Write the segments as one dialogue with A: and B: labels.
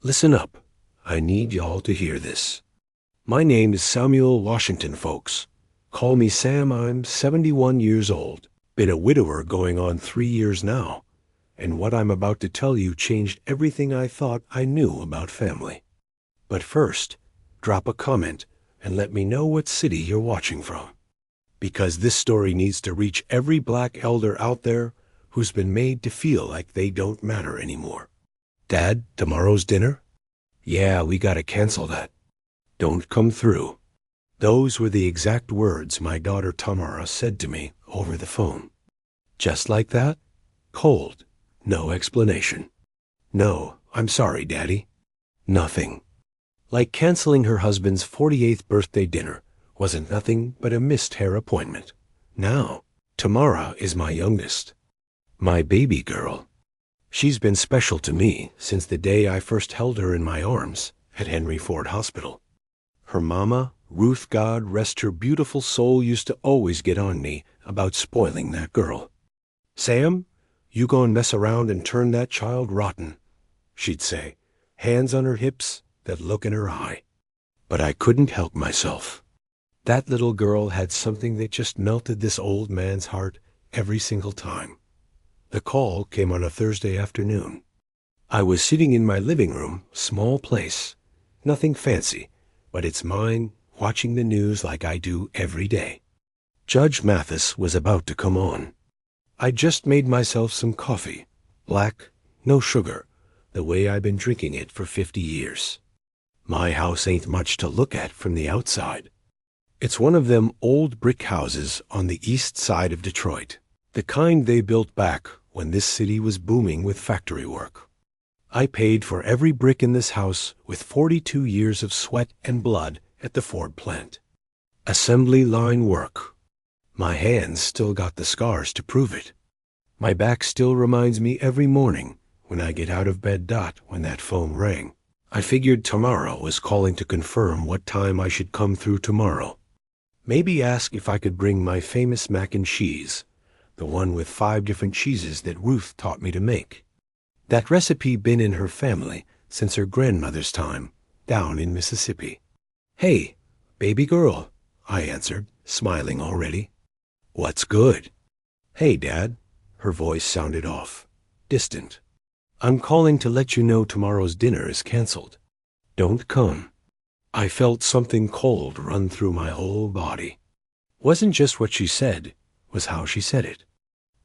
A: Listen up. I need y'all to hear this. My name is Samuel Washington, folks. Call me Sam. I'm 71 years old. Been a widower going on 3 years now. And what I'm about to tell you changed everything I thought I knew about family. But first, drop a comment and let me know what city you're watching from. Because this story needs to reach every black elder out there who's been made to feel like they don't matter anymore. Dad, tomorrow's dinner? Yeah, we gotta cancel that. Don't come through. Those were the exact words my daughter Tamara said to me over the phone. Just like that? Cold. No explanation. No, I'm sorry, Daddy. Nothing. Like canceling her husband's 48th birthday dinner wasn't nothing but a missed hair appointment. Now, Tamara is my youngest. My baby girl. She's been special to me since the day I first held her in my arms at Henry Ford Hospital. Her mama, Ruth, God rest her beautiful soul, used to always get on me about spoiling that girl. Sam, you go and mess around and turn that child rotten, she'd say, hands on her hips, that look in her eye. But I couldn't help myself. That little girl had something that just melted this old man's heart every single time. The call came on a Thursday afternoon. I was sitting in my living room, small place, nothing fancy, but it's mine, watching the news like I do every day. Judge Mathis was about to come on. I just made myself some coffee, black, no sugar, the way I've been drinking it for 50 years. My house ain't much to look at from the outside. It's one of them old brick houses on the east side of Detroit, the kind they built back when this city was booming with factory work. I paid for every brick in this house with 42 years of sweat and blood at the Ford plant. Assembly line work. My hands still got the scars to prove it. My back still reminds me every morning when I get out of bed when that phone rang. I figured Tamara was calling to confirm what time I should come through tomorrow. Maybe ask if I could bring my famous mac and cheese, the one with 5 different cheeses that Ruth taught me to make. That recipe been in her family since her grandmother's time, down in Mississippi. Hey, baby girl, I answered, smiling already. What's good? Hey, Dad. Her voice sounded off, distant. I'm calling to let you know tomorrow's dinner is canceled. Don't come. I felt something cold run through my whole body. Wasn't just what she said, was how she said it.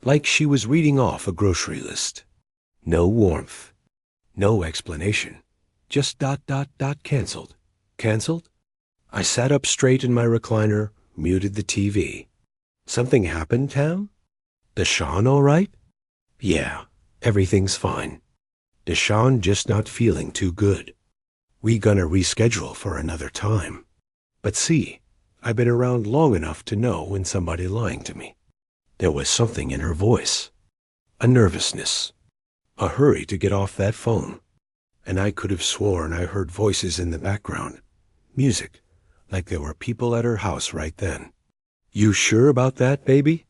A: Like she was reading off a grocery list. No warmth. No explanation. Just ... canceled. Canceled? I sat up straight in my recliner, muted the TV. Something happened, Tam? Deshaun all right? Yeah, everything's fine. Deshaun just not feeling too good. We gonna reschedule for another time. But see, I've been around long enough to know when somebody lying to me. There was something in her voice. A nervousness. A hurry to get off that phone. And I could have sworn I heard voices in the background. Music, like there were people at her house right then. You sure about that, baby?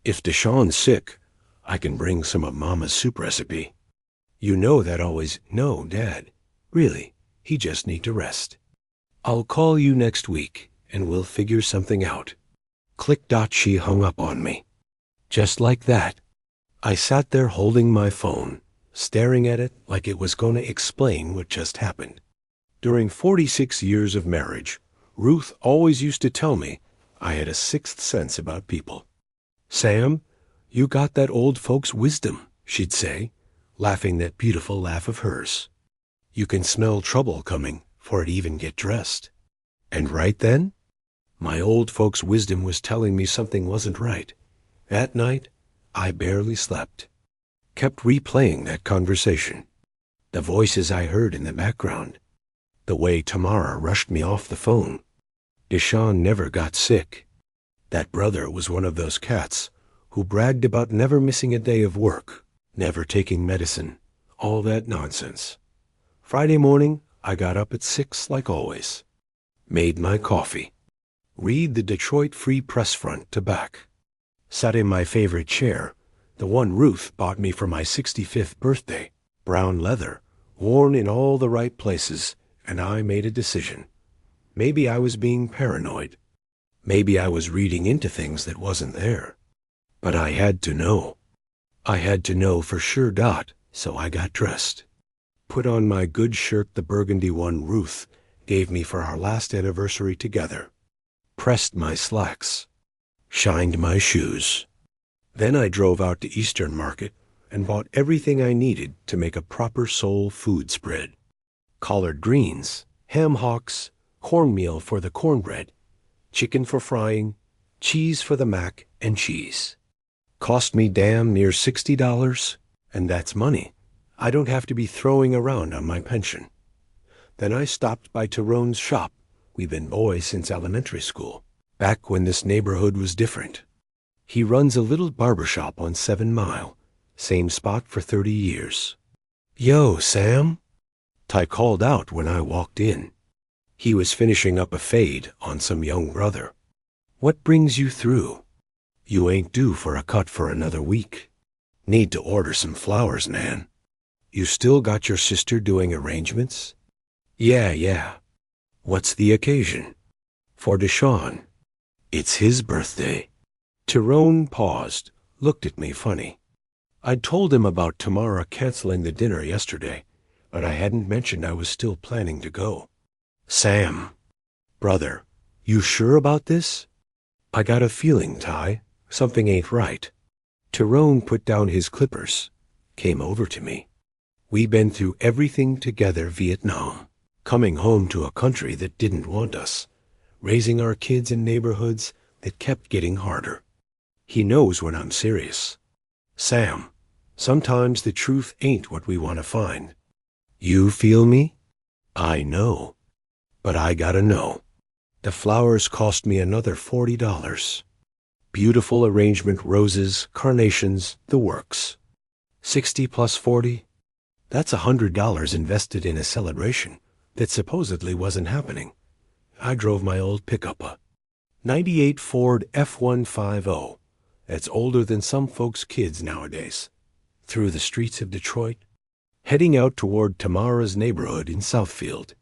A: If Deshaun's sick, I can bring some of Mama's soup recipe. You know that always. No, Dad. Really, he just need to rest. I'll call you next week, and we'll figure something out. Click. She hung up on me. Just like that. I sat there holding my phone, staring at it like it was going to explain what just happened. During 46 years of marriage, Ruth always used to tell me I had a sixth sense about people. Sam, you got that old folks' wisdom, she'd say, laughing that beautiful laugh of hers. You can smell trouble coming before it even get dressed. And right then, my old folks' wisdom was telling me something wasn't right. That night, I barely slept. Kept replaying that conversation. The voices I heard in the background. The way Tamara rushed me off the phone. Deshaun never got sick. That brother was one of those cats who bragged about never missing a day of work, never taking medicine, all that nonsense. Friday morning, I got up at 6 like always. Made my coffee. Read the Detroit Free Press front to back. Sat in my favorite chair, the one Ruth bought me for my 65th birthday, brown leather, worn in all the right places, and I made a decision. Maybe I was being paranoid. Maybe I was reading into things that wasn't there. But I had to know. I had to know for sure, so I got dressed. Put on my good shirt, the burgundy one Ruth gave me for our last anniversary together. Pressed my slacks. Shined my shoes. Then I drove out to Eastern Market and bought everything I needed to make a proper soul food spread. Collard greens, ham hocks, cornmeal for the cornbread, chicken for frying, cheese for the mac and cheese. Cost me damn near $60, and that's money I don't have to be throwing around on my pension. Then I stopped by Tyrone's shop. We've been boys since elementary school, back when this neighborhood was different. He runs a little barber shop on 7 Mile, same spot for 30 years. "Yo, Sam," Ty called out when I walked in. He was finishing up a fade on some young brother. "What brings you through? You ain't due for a cut for another week. Need to order some flowers, Nan. You still got your sister doing arrangements?" Yeah. What's the occasion?" "For Deshaun. It's his birthday." Tyrone paused, looked at me funny. I'd told him about Tamara canceling the dinner yesterday, but I hadn't mentioned I was still planning to go. "Sam, brother, you sure about this?" "I got a feeling, Ty. Something ain't right." Tyrone put down his clippers, came over to me. "We been through everything together, Vietnam, coming home to a country that didn't want us, raising our kids in neighborhoods that kept getting harder. He knows when I'm serious. Sam, sometimes the truth ain't what we want to find. You feel me? I know. But I gotta know. The flowers cost me another $40. Beautiful arrangement, roses, carnations, the works. 60 plus 40? That's $100 invested in a celebration that supposedly wasn't happening. I drove my old pickup, a '98 Ford F-150. That's older than some folks' kids nowadays. Through the streets of Detroit, heading out toward Tamara's neighborhood in Southfield.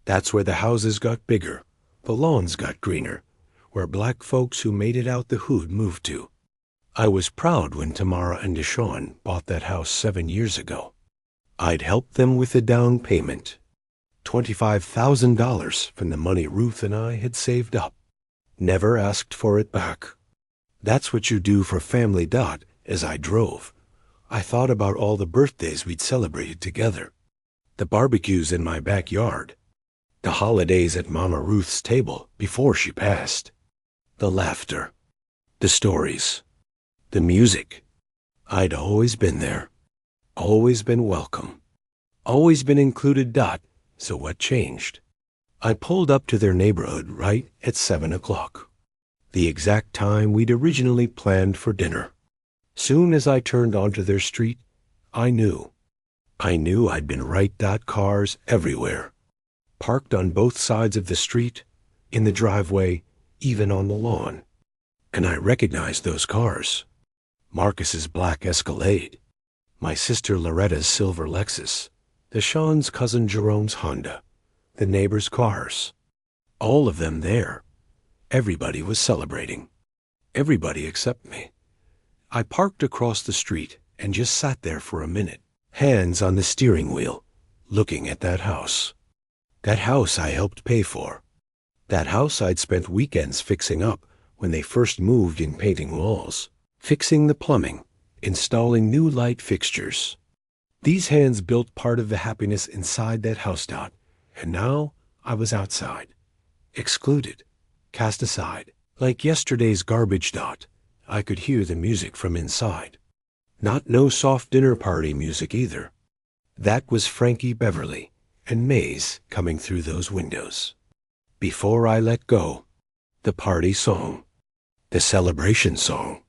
A: That's where the houses got bigger, the lawns got greener, where black folks who made it out the hood moved to. I was proud when Tamara and Deshaun bought that house 7 years ago. I'd helped them with the down payment, $25,000 from the money Ruth and I had saved up. Never asked for it back. That's what you do for family. As I drove, I thought about all the birthdays we'd celebrated together, the barbecues in my backyard, the holidays at Mama Ruth's table before she passed, the laughter, the stories, the music. I'd always been there, always been welcome, always been included. So what changed? I pulled up to their neighborhood right at 7 o'clock, the exact time we'd originally planned for dinner. Soon as I turned onto their street, I knew I'd been right. Cars everywhere, parked on both sides of the street, in the driveway, even on the lawn. And I recognized those cars. Marcus's black Escalade, my sister Loretta's silver Lexus, Deshaun's cousin Jerome's Honda, the neighbors' cars. All of them there. Everybody was celebrating. Everybody except me. I parked across the street and just sat there for a minute, hands on the steering wheel, looking at that house. That house I helped pay for. That house I'd spent weekends fixing up when they first moved in, painting walls, fixing the plumbing, installing new light fixtures. These hands built part of the happiness inside that house. And now I was outside, excluded, cast aside, like yesterday's garbage. I could hear the music from inside. Not no soft dinner party music either. That was Frankie Beverly and Maze coming through those windows. Before I let go, the party song, the celebration song,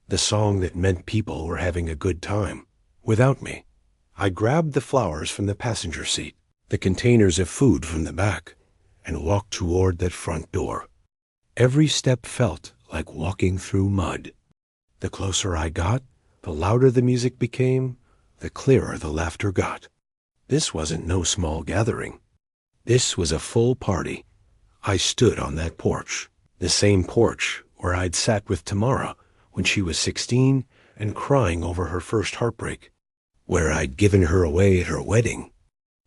A: the song that meant people were having a good time without me. I grabbed the flowers from the passenger seat, the containers of food from the back, and walked toward that front door. Every step felt like walking through mud. The closer I got, the louder the music became, the clearer the laughter got. This wasn't no small gathering. This was a full party. I stood on that porch, the same porch where I'd sat with Tamara when she was 16 and crying over her first heartbreak, where I'd given her away at her wedding,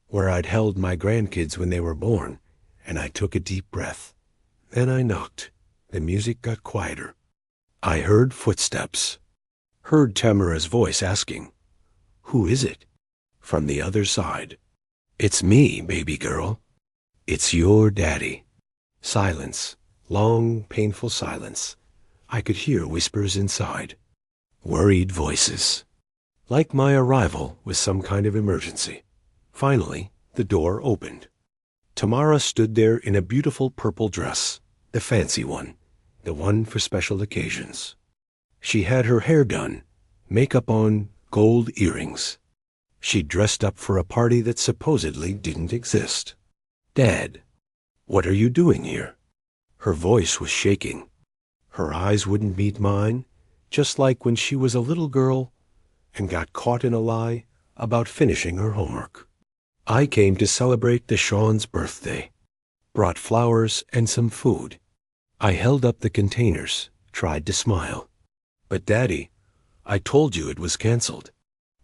A: where I'd held my grandkids when they were born, and I took a deep breath. Then I knocked. The music got quieter. I heard footsteps, heard Tamara's voice asking, "Who is it?" from the other side. "It's me, baby girl. It's your daddy." Silence, long, painful silence. I could hear whispers inside, worried voices, like my arrival was some kind of emergency. Finally, the door opened. Tamara stood there in a beautiful purple dress, the fancy one, the one for special occasions. She had her hair done, makeup on, gold earrings. She'd dressed up for a party that supposedly didn't exist. "Dad, what are you doing here?" Her voice was shaking. Her eyes wouldn't meet mine, just like when she was a little girl and got caught in a lie about finishing her homework. "I came to celebrate Deshawn's birthday. Brought flowers and some food." I held up the containers, tried to smile. "But Daddy, I told you it was canceled.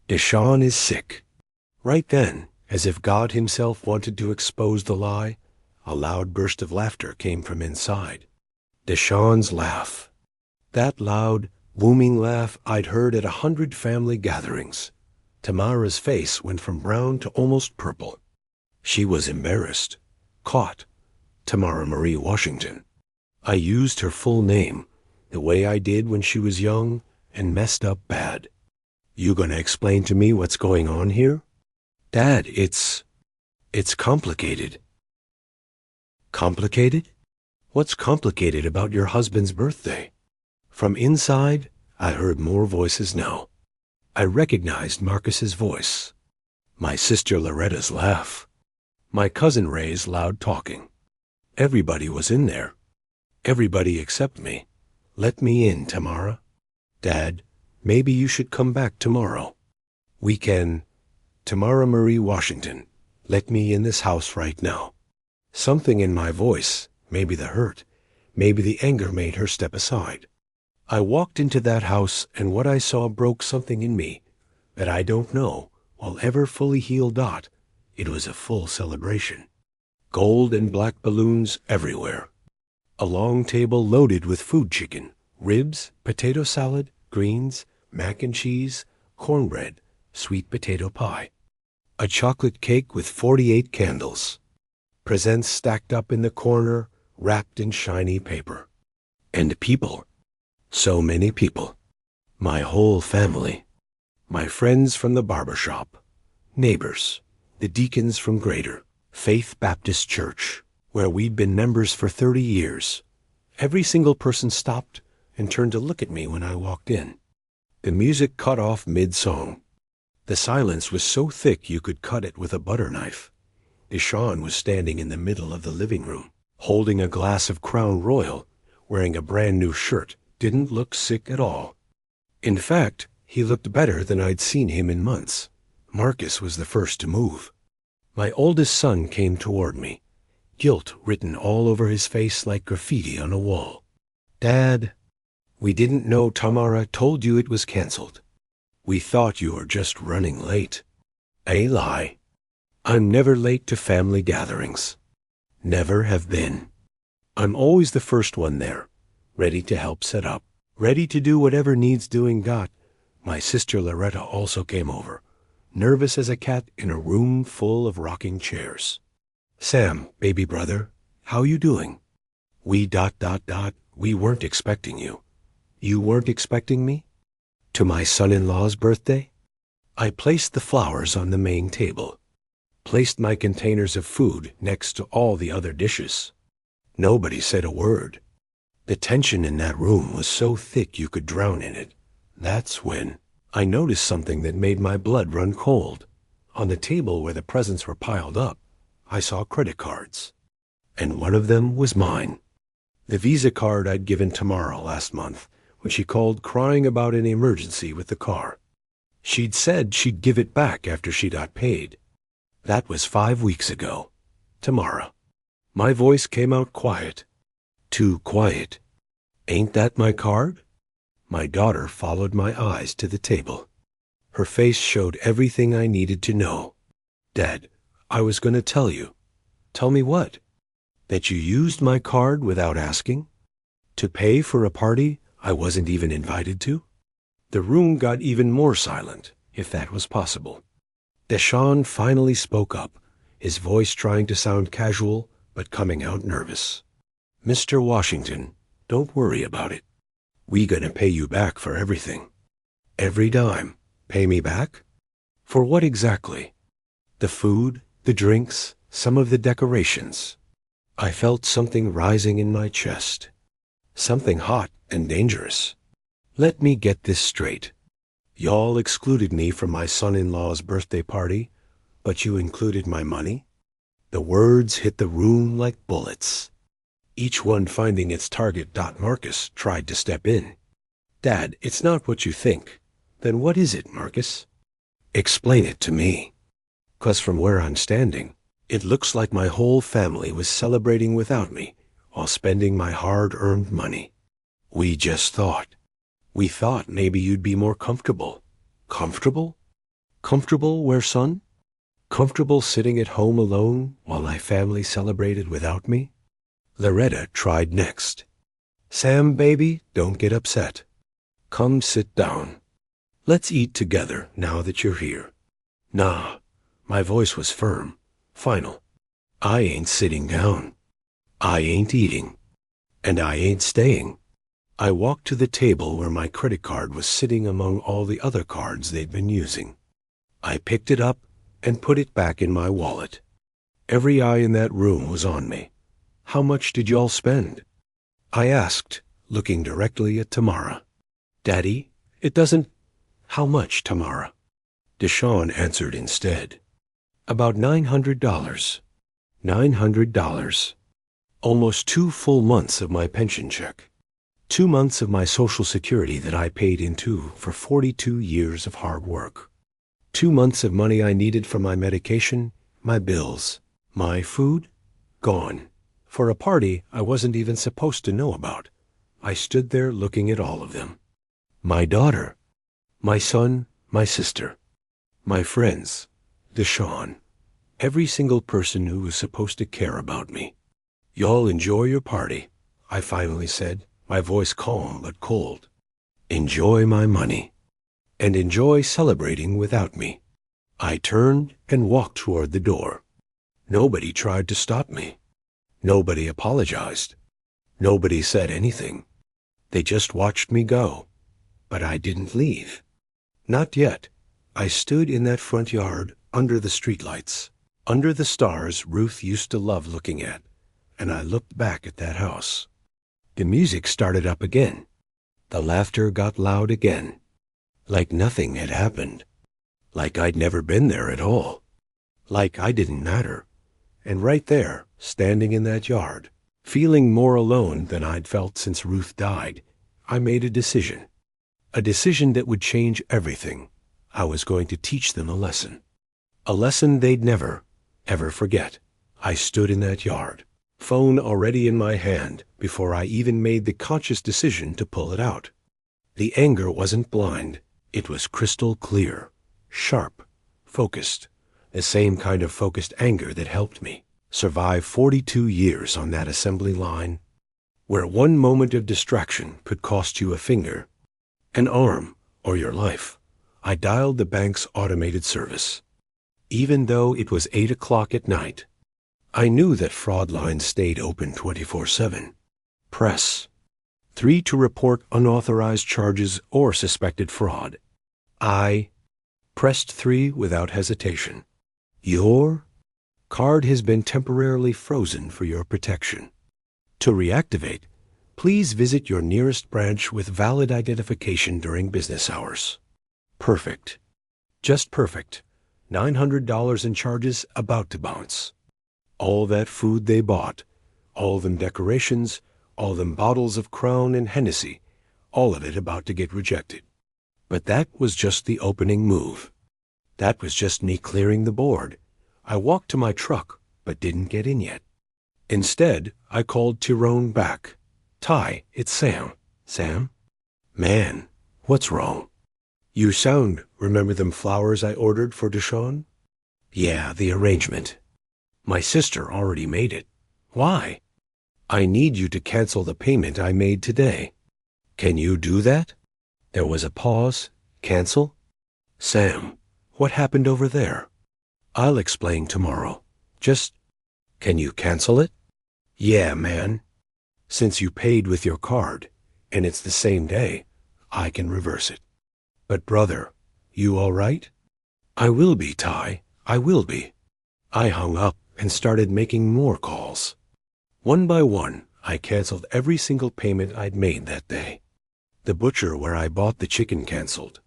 A: Deshawn is sick." Right then, as if God himself wanted to expose the lie, a loud burst of laughter came from inside. Deshawn's laugh. That loud, booming laugh I'd heard at 100 family gatherings. Tamara's face went from brown to almost purple. She was embarrassed. Caught. Tamara Marie Washington. I used her full name, the way I did when she was young, and messed up bad. "You gonna explain to me what's going on here?" "Dad, it's complicated." "Complicated? What's complicated about your husband's birthday?" From inside, I heard more voices now. I recognized Marcus's voice, my sister Loretta's laugh, my cousin Ray's loud talking. Everybody was in there. Everybody except me. "Let me in, Tamara." "Dad, maybe you should come back tomorrow. We can—" "Tamara Marie Washington, let me in this house right now." Something in my voice, maybe the hurt, maybe the anger, made her step aside. I walked into that house, and what I saw broke something in me that I don't know will ever fully heal. It was a full celebration. Gold and black balloons everywhere. A long table loaded with food: chicken, ribs, potato salad, greens, mac and cheese, cornbread, sweet potato pie. A chocolate cake with 48 candles. Presents stacked up in the corner, wrapped in shiny paper. And people. So many people. My whole family. My friends from the barber shop. Neighbors. The deacons from Greater Faith Baptist Church, where we'd been members for 30 years. Every single person stopped and turned to look at me when I walked in. The music cut off mid-song. The silence was so thick you could cut it with a butter knife. Deshawn was standing in the middle of the living room, holding a glass of Crown Royal, wearing a brand new shirt. Didn't look sick at all. In fact, he looked better than I'd seen him in months. Marcus was the first to move. My oldest son came toward me, guilt written all over his face like graffiti on a wall. "Dad, we didn't know Tamara told you it was canceled. We thought you were just running late." A lie. I'm never late to family gatherings. Never have been. I'm always the first one there, ready to help set up, ready to do whatever needs doing. My sister Loretta also came over, nervous as a cat in a room full of rocking chairs. "Sam, baby brother, how you doing?" We weren't expecting you." "You weren't expecting me?" "To my son-in-law's birthday?" I placed the flowers on the main table, placed my containers of food next to all the other dishes. Nobody said a word. The tension in that room was so thick you could drown in it. That's when I noticed something that made my blood run cold. On the table where the presents were piled up, I saw credit cards, and one of them was mine. The Visa card I'd given Tamara last month when she called crying about an emergency with the car. She'd said she'd give it back after she got paid. That was 5 weeks ago. Tomorrow. My voice came out quiet. Too quiet. Ain't that my card? My daughter followed my eyes to the table. Her face showed everything I needed to know. Dad, I was going to tell you. Tell me what? That you used my card without asking? To pay for a party I wasn't even invited to? The room got even more silent, if that was possible. Deshawn finally spoke up, his voice trying to sound casual, but coming out nervous. Mr. Washington, don't worry about it. We gonna pay you back for everything. Every dime. Pay me back? For what exactly? The food, the drinks, some of the decorations. I felt something rising in my chest. Something hot and dangerous. Let me get this straight. Y'all excluded me from my son-in-law's birthday party, but you included my money? The words hit the room like bullets. Each one finding its target. Marcus tried to step in. Dad, it's not what you think. Then what is it, Marcus? Explain it to me. 'Cause from where I'm standing, it looks like my whole family was celebrating without me while spending my hard-earned money. We thought maybe you'd be more comfortable. Comfortable? Comfortable where, son? Comfortable sitting at home alone while my family celebrated without me? Loretta tried next. Sam, baby, don't get upset. Come sit down. Let's eat together now that you're here. Nah, my voice was firm, final. I ain't sitting down. I ain't eating. And I ain't staying. I walked to the table where my credit card was sitting among all the other cards they'd been using. I picked it up and put it back in my wallet. Every eye in that room was on me. How much did y'all spend? I asked, looking directly at Tamara. Daddy, it doesn't... How much, Tamara? Deshawn answered instead. About $900. $900. Almost 2 full months of my pension check. 2 months of my Social Security that I paid into for 42 years of hard work. 2 months of money I needed for my medication, my bills, my food, gone. For a party I wasn't even supposed to know about. I stood there looking at all of them. My daughter, my son, my sister, my friends, Deshawn, every single person who was supposed to care about me. Y'all enjoy your party, I finally said, my voice calm but cold. Enjoy my money. And enjoy celebrating without me. I turned and walked toward the door. Nobody tried to stop me. Nobody apologized. Nobody said anything. They just watched me go. But I didn't leave. Not yet. I stood in that front yard under the streetlights, under the stars Ruth used to love looking at, and I looked back at that house. The music started up again. The laughter got loud again. Like nothing had happened. Like I'd never been there at all. Like I didn't matter. And right there, standing in that yard, feeling more alone than I'd felt since Ruth died, I made a decision. A decision that would change everything. I was going to teach them a lesson. A lesson they'd never, ever forget. I stood in that yard, phone already in my hand, before I even made the conscious decision to pull it out. The anger wasn't blind. It was crystal clear, sharp, focused, the same kind of focused anger that helped me survive 42 years on that assembly line, where one moment of distraction could cost you a finger, an arm, or your life. I dialed the bank's automated service. Even though it was 8 o'clock at night, I knew that fraud lines stayed open 24/7. Press 3 to report unauthorized charges or suspected fraud. I pressed 3 without hesitation. Your card has been temporarily frozen for your protection. To reactivate, please visit your nearest branch with valid identification during business hours. Perfect. Just perfect. $900 in charges about to bounce. All that food they bought, all them decorations, all them bottles of Crown and Hennessy, all of it about to get rejected. But that was just the opening move. That was just me clearing the board. I walked to my truck, but didn't get in yet. Instead, I called Tyrone back. Ty, it's Sam. Sam? Man, what's wrong? You sound, remember them flowers I ordered for Deshawn? Yeah, the arrangement. My sister already made it. Why? I need you to cancel the payment I made today. Can you do that? There was a pause. Cancel? Sam, what happened over there? I'll explain tomorrow. Can you cancel it? Yeah, man. Since you paid with your card, and it's the same day, I can reverse it. But brother, you all right? I will be, Ty. I will be. I hung up and started making more calls. One by one, I canceled every single payment I'd made that day. The butcher where I bought the chicken canceled.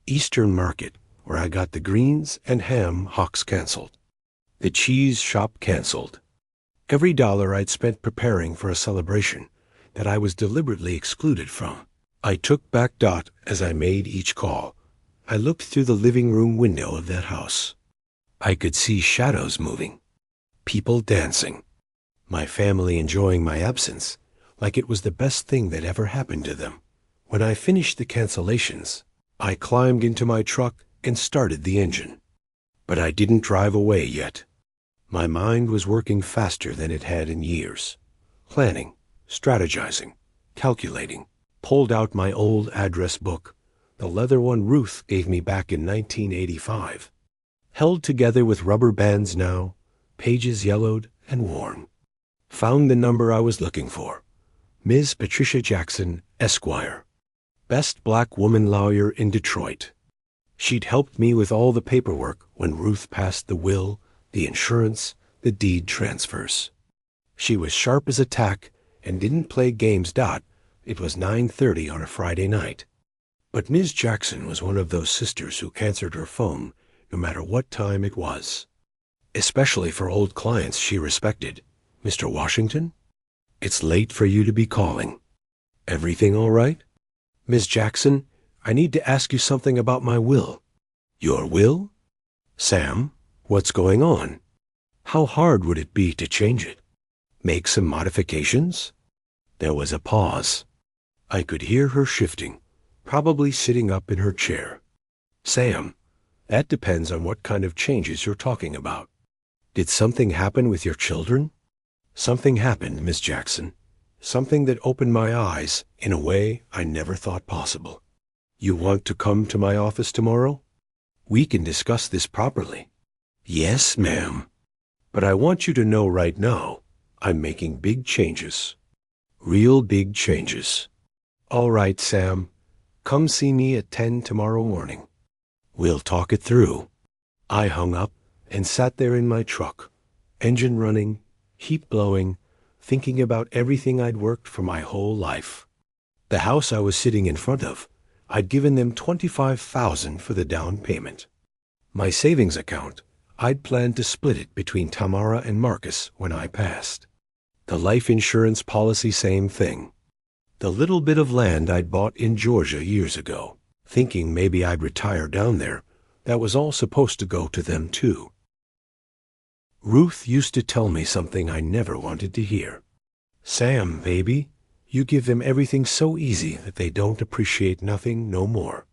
A: Eastern Market, where I got the greens and ham hocks canceled. The cheese shop canceled. Every dollar I'd spent preparing for a celebration that I was deliberately excluded from. I took back Dot as I made each call. I looked through the living room window of that house. I could see shadows moving, people dancing, my family enjoying my absence like it was the best thing that ever happened to them. When I finished the cancellations, I climbed into my truck and started the engine. But I didn't drive away yet. My mind was working faster than it had in years. Planning, strategizing, calculating. Pulled out my old address book, the leather one Ruth gave me back in 1985. Held together with rubber bands now, pages yellowed and worn. Found the number I was looking for. Ms. Patricia Jackson, Esquire. Best black woman lawyer in Detroit. She'd helped me with all the paperwork when Ruth passed the will, the insurance, the deed transfers. She was sharp as a tack and didn't play games. It was 9:30 on a Friday night. But Ms. Jackson was one of those sisters who answered her phone no matter what time it was. Especially for old clients she respected. Mr. Washington? It's late for you to be calling. Everything all right? Ms. Jackson, I need to ask you something about my will. Your will? Sam, what's going on? How hard would it be to change it? Make some modifications? There was a pause. I could hear her shifting, probably sitting up in her chair. Sam, that depends on what kind of changes you're talking about. Did something happen with your children? Something happened, Miss Jackson. Something that opened my eyes in a way I never thought possible. You want to come to my office tomorrow? We can discuss this properly. Yes, ma'am. But I want you to know right now, I'm making big changes. Real big changes. All right, Sam. Come see me at 10 tomorrow morning. We'll talk it through. I hung up and sat there in my truck, engine running, heat blowing, thinking about everything I'd worked for my whole life. The house I was sitting in front of, I'd given them $25,000 for the down payment. My savings account, I'd planned to split it between Tamara and Marcus when I passed. The life insurance policy, same thing. The little bit of land I'd bought in Georgia years ago, thinking maybe I'd retire down there, that was all supposed to go to them too. Ruth used to tell me something I never wanted to hear. Sam, baby, you give them everything so easy that they don't appreciate nothing no more.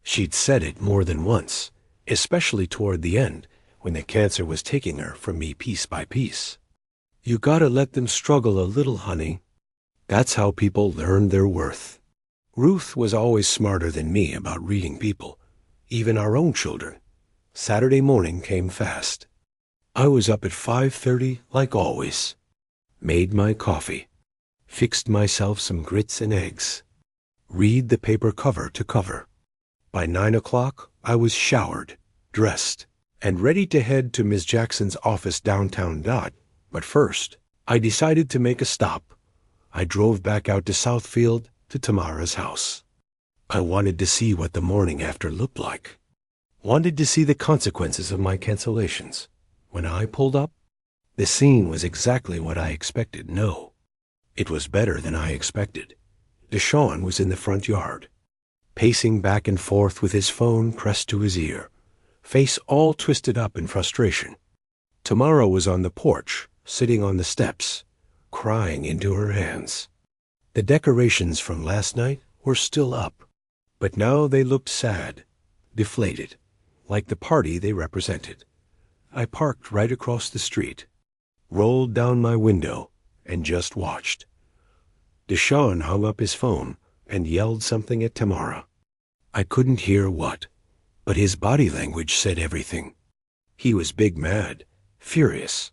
A: She'd said it more than once, especially toward the end, when the cancer was taking her from me piece by piece. You gotta let them struggle a little, honey. That's how people learn their worth. Ruth was always smarter than me about reading people, even our own children. Saturday morning came fast. I was up at 5:30 like always. Made my coffee. Fixed myself some grits and eggs. Read the paper cover to cover. By 9 o'clock, I was showered, dressed, and ready to head to Miss Jackson's office downtown. But first, I decided to make a stop. I drove back out to Southfield to Tamara's house. I wanted to see what the morning after looked like. Wanted to see the consequences of my cancellations. When I pulled up, the scene was exactly what I expected. No, it was better than I expected. Deshawn was in the front yard, pacing back and forth with his phone pressed to his ear, face all twisted up in frustration. Tamara was on the porch, sitting on the steps, crying into her hands. The decorations from last night were still up, but now they looked sad, deflated, like the party they represented. I parked right across the street, rolled down my window, and just watched. Deshaun hung up his phone and yelled something at Tamara. I couldn't hear what, but his body language said everything. He was big mad, furious.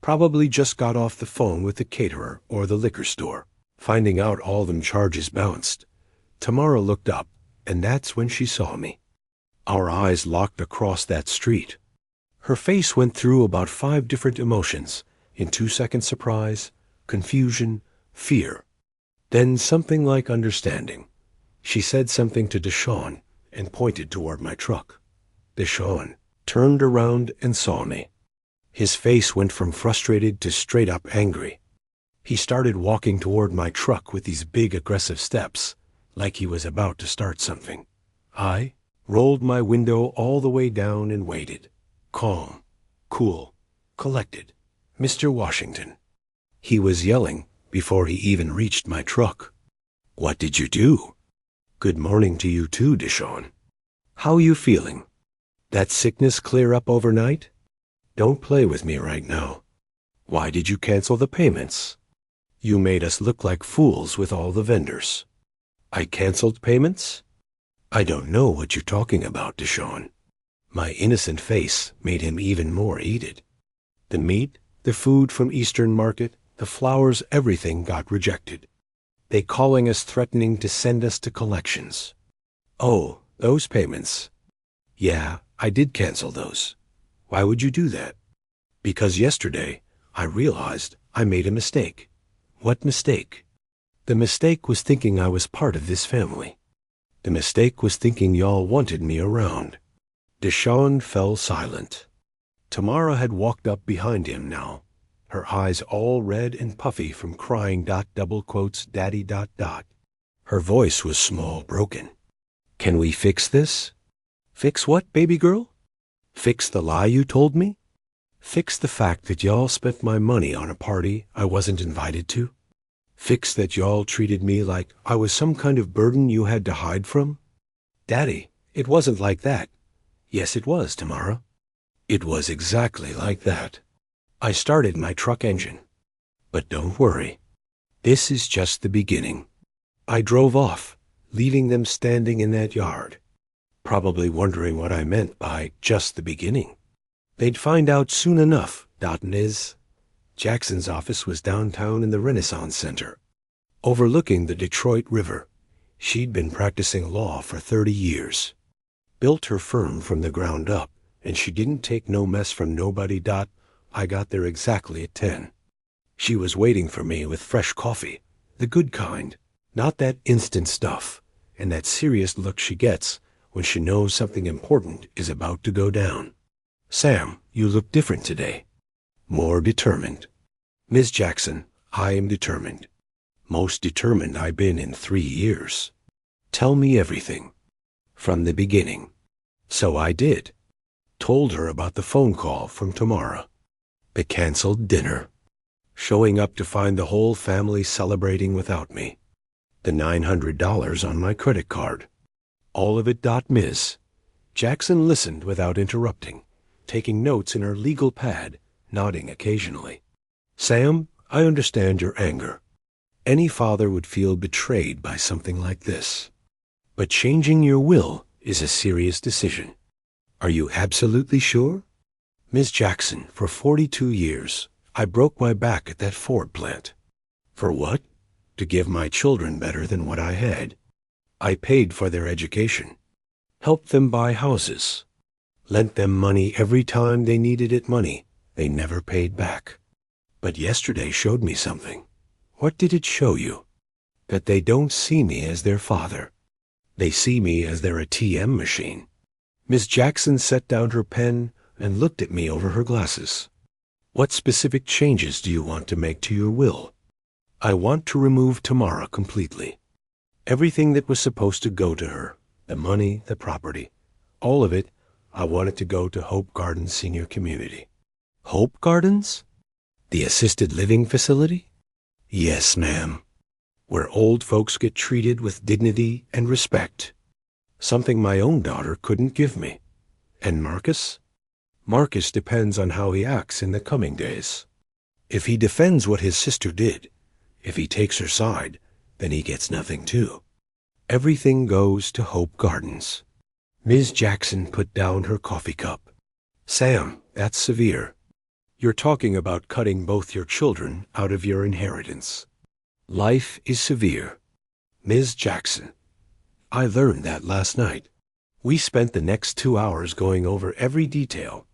A: Probably just got off the phone with the caterer or the liquor store, finding out all them charges bounced. Tamara looked up, and that's when she saw me. Our eyes locked across that street. Her face went through about 5 different emotions, in 2-second surprise, confusion, fear. Then something like understanding. She said something to Deshaun and pointed toward my truck. Deshaun turned around and saw me. His face went from frustrated to straight up angry. He started walking toward my truck with these big aggressive steps, like he was about to start something. I rolled my window all the way down and waited. Calm, cool, collected. Mr. Washington. He was yelling before he even reached my truck. What did you do? Good morning to you too, Deshaun. How you feeling? That sickness clear up overnight? Don't play with me right now. Why did you cancel the payments? You made us look like fools with all the vendors. I canceled payments? I don't know what you're talking about, Deshaun. My innocent face made him even more heated. The meat, the food from Eastern Market, the flowers, everything got rejected. They calling us threatening to send us to collections. Oh, those payments. Yeah, I did cancel those. Why would you do that? Because yesterday I realized I made a mistake. What mistake? The mistake was thinking I was part of this family. The mistake was thinking y'all wanted me around. Deshaun fell silent. Tamara had walked up behind him now, her eyes all red and puffy from crying ... daddy ... Her voice was small, broken. Can we fix this? Fix what, baby girl? Fix the lie you told me? Fix the fact that y'all spent my money on a party I wasn't invited to? Fix that y'all treated me like I was some kind of burden you had to hide from? Daddy, it wasn't like that. Yes, it was, Tamara. It was exactly like that. I started my truck engine. But don't worry. This is just the beginning. I drove off, leaving them standing in that yard, probably wondering what I meant by just the beginning. They'd find out soon enough, Is. Jackson's office was downtown in the Renaissance Center, overlooking the Detroit River. She'd been practicing law for 30 years. Built her firm from the ground up, and she didn't take no mess from nobody. I got there exactly at 10. She was waiting for me with fresh coffee, the good kind, not that instant stuff, and that serious look she gets when she knows something important is about to go down. Sam, you look different today. More determined. Miss Jackson, I am determined. Most determined I've been in 3 years. Tell me everything. From the beginning. So I did. Told her about the phone call from Tamara. The canceled dinner. Showing up to find the whole family celebrating without me. The $900 on my credit card. All of it. Ms. Jackson listened without interrupting, taking notes in her legal pad, nodding occasionally. Sam, I understand your anger. Any father would feel betrayed by something like this. But changing your will is a serious decision. Are you absolutely sure? Ms. Jackson, for 42 years, I broke my back at that Ford plant. For what? To give my children better than what I had. I paid for their education, helped them buy houses, lent them money every time they needed it money they never paid back. But yesterday showed me something. What did it show you? That they don't see me as their father. They see me as their ATM machine. Miss Jackson set down her pen and looked at me over her glasses. What specific changes do you want to make to your will? I want to remove Tamara completely. Everything that was supposed to go to her, the money, the property, all of it, I want it to go to Hope Gardens Senior Community. Hope Gardens? The assisted living facility? Yes, ma'am. Where old folks get treated with dignity and respect. Something my own daughter couldn't give me. And Marcus? Marcus depends on how he acts in the coming days. If he defends what his sister did, if he takes her side, then he gets nothing too. Everything goes to Hope Gardens. Ms. Jackson put down her coffee cup. Sam, that's severe. You're talking about cutting both your children out of your inheritance. Life is severe. Ms. Jackson, I learned that last night. We spent the next 2 hours going over every detail.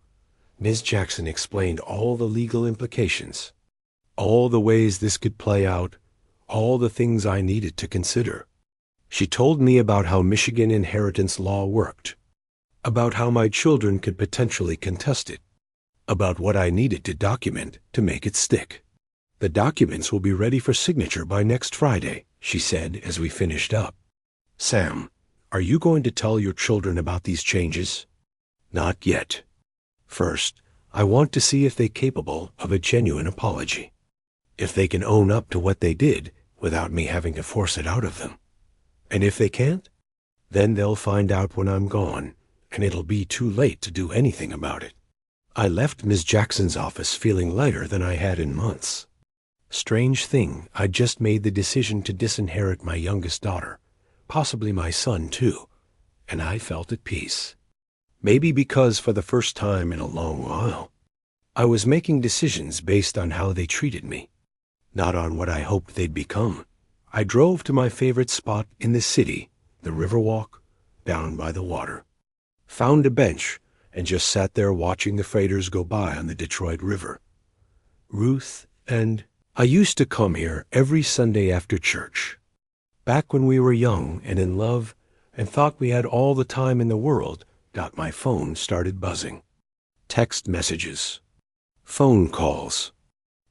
A: Ms. Jackson explained all the legal implications, all the ways this could play out, all the things I needed to consider. She told me about how Michigan inheritance law worked, about how my children could potentially contest it, about what I needed to document to make it stick. The documents will be ready for signature by next Friday, she said as we finished up. Sam, are you going to tell your children about these changes? Not yet. First, I want to see if they're capable of a genuine apology. If they can own up to what they did without me having to force it out of them. And if they can't, then they'll find out when I'm gone, and it'll be too late to do anything about it. I left Ms. Jackson's office feeling lighter than I had in months. Strange thing, I'd just made the decision to disinherit my youngest daughter, possibly my son too, and I felt at peace. Maybe because for the first time in a long while, I was making decisions based on how they treated me, not on what I hoped they'd become. I drove to my favorite spot in the city, the Riverwalk, down by the water. Found a bench and just sat there watching the freighters go by on the Detroit River. Ruth and I used to come here every Sunday after church. Back when we were young and in love and thought we had all the time in the world, my phone started buzzing. Text messages. Phone calls.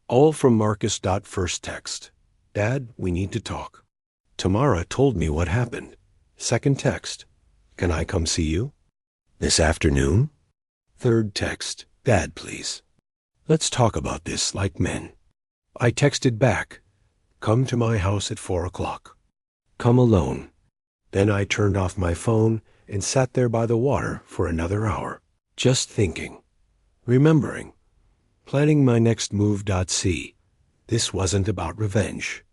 A: All from Marcus. First text. Dad, we need to talk. Tamara told me what happened. Second text. Can I come see you? This afternoon? Third text. Dad, please. Let's talk about this like men. I texted back. Come to my house at 4 o'clock. Come alone. Then I turned off my phone and sat there by the water for another hour, just thinking, remembering, planning my next move. See, this wasn't about revenge.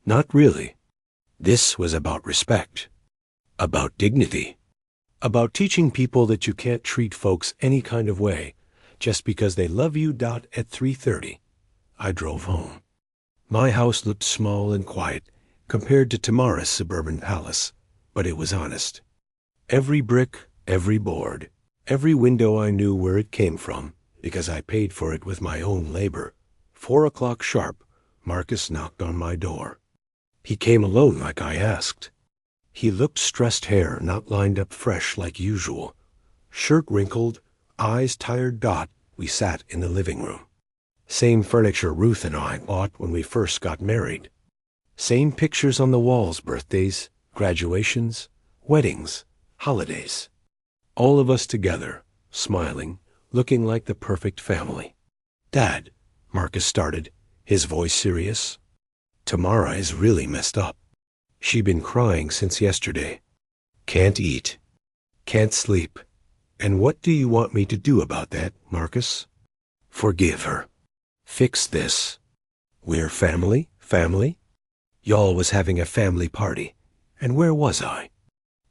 A: Not really. This was about respect, about dignity, about teaching people that you can't treat folks any kind of way just because they love you. At 3:30, I drove home. My house looked small and quiet compared to Tamara's suburban palace, but it was honest. Every brick, every board, every window I knew where it came from because I paid for it with my own labor. 4 o'clock sharp, Marcus knocked on my door. He came alone like I asked. He looked stressed, hair not lined up fresh like usual. Shirt wrinkled, eyes tired. We sat in the living room. Same furniture Ruth and I bought when we first got married. Same pictures on the walls, birthdays, graduations, weddings, holidays. All of us together, smiling, looking like the perfect family. Dad, Marcus started, his voice serious. Tamara is really messed up. She been crying since yesterday. Can't eat. Can't sleep. And what do you want me to do about that, Marcus? Forgive her. Fix this. We're family? Y'all was having a family party. And where was I?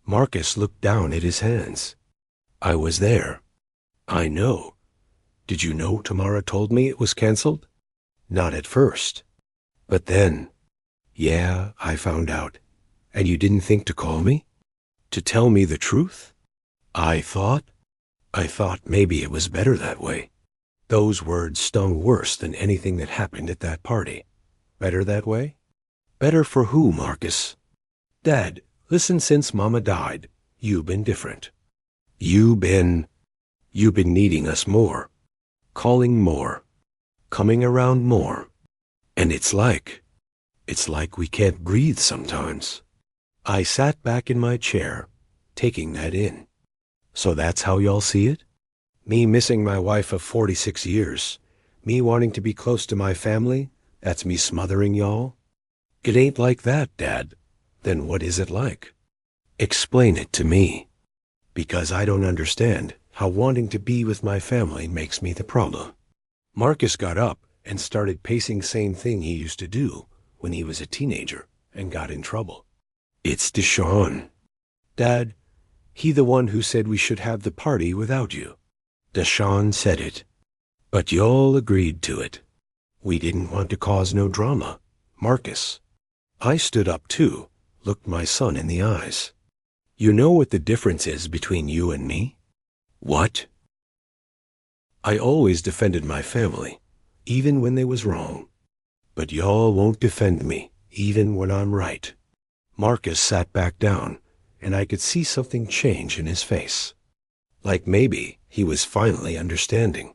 A: Marcus looked down at his hands. I was there. I know. Did you know Tamara told me it was canceled? Not at first. But then, yeah, I found out. And you didn't think to call me? To tell me the truth? I thought maybe it was better that way. Those words stung worse than anything that happened at that party. Better that way? Better for who, Marcus? Dad, listen, since Mama died, you've been different. You've been needing us more, calling more, coming around more. And it's like we can't breathe sometimes. I sat back in my chair, taking that in. So that's how y'all see it? Me missing my wife of 46 years. Me wanting to be close to my family. That's me smothering y'all. It ain't like that, Dad. Then what is it like? Explain it to me. Because I don't understand how wanting to be with my family makes me the problem. Marcus got up and started pacing same thing he used to do when he was a teenager and got in trouble. It's Deshaun. Dad, he the one who said we should have the party without you. Deshaun said it. But y'all agreed to it. We didn't want to cause no drama. Marcus. I stood up too, looked my son in the eyes. You know what the difference is between you and me? What? I always defended my family, even when they was wrong. But y'all won't defend me, even when I'm right. Marcus sat back down, and I could see something change in his face. Like maybe he was finally understanding.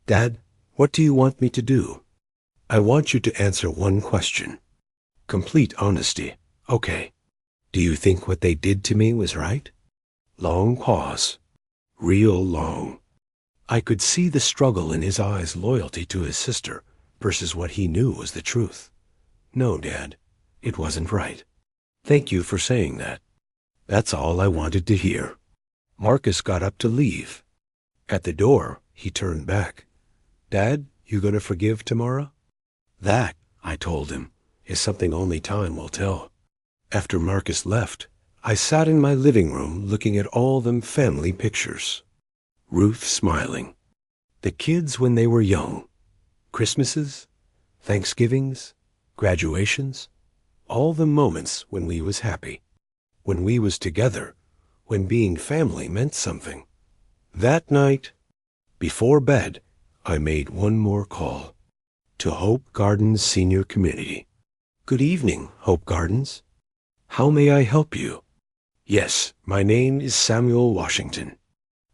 A: Dad, what do you want me to do? I want you to answer one question. Complete honesty. Okay. Do you think what they did to me was right? Long pause. Real long. I could see the struggle in his eyes, loyalty to his sister versus what he knew was the truth. No, Dad, it wasn't right. Thank you for saying that. That's all I wanted to hear. Marcus got up to leave. At the door, he turned back. Dad, you gonna forgive tomorrow? That, I told him, is something only time will tell. After Marcus left, I sat in my living room looking at all them family pictures. Ruth smiling. The kids when they were young. Christmases, Thanksgivings, graduations, all the moments when we was happy. When we was together, when being family meant something. That night, before bed, I made one more call. To Hope Gardens Senior Community. Good evening, Hope Gardens. How may I help you? Yes, my name is Samuel Washington.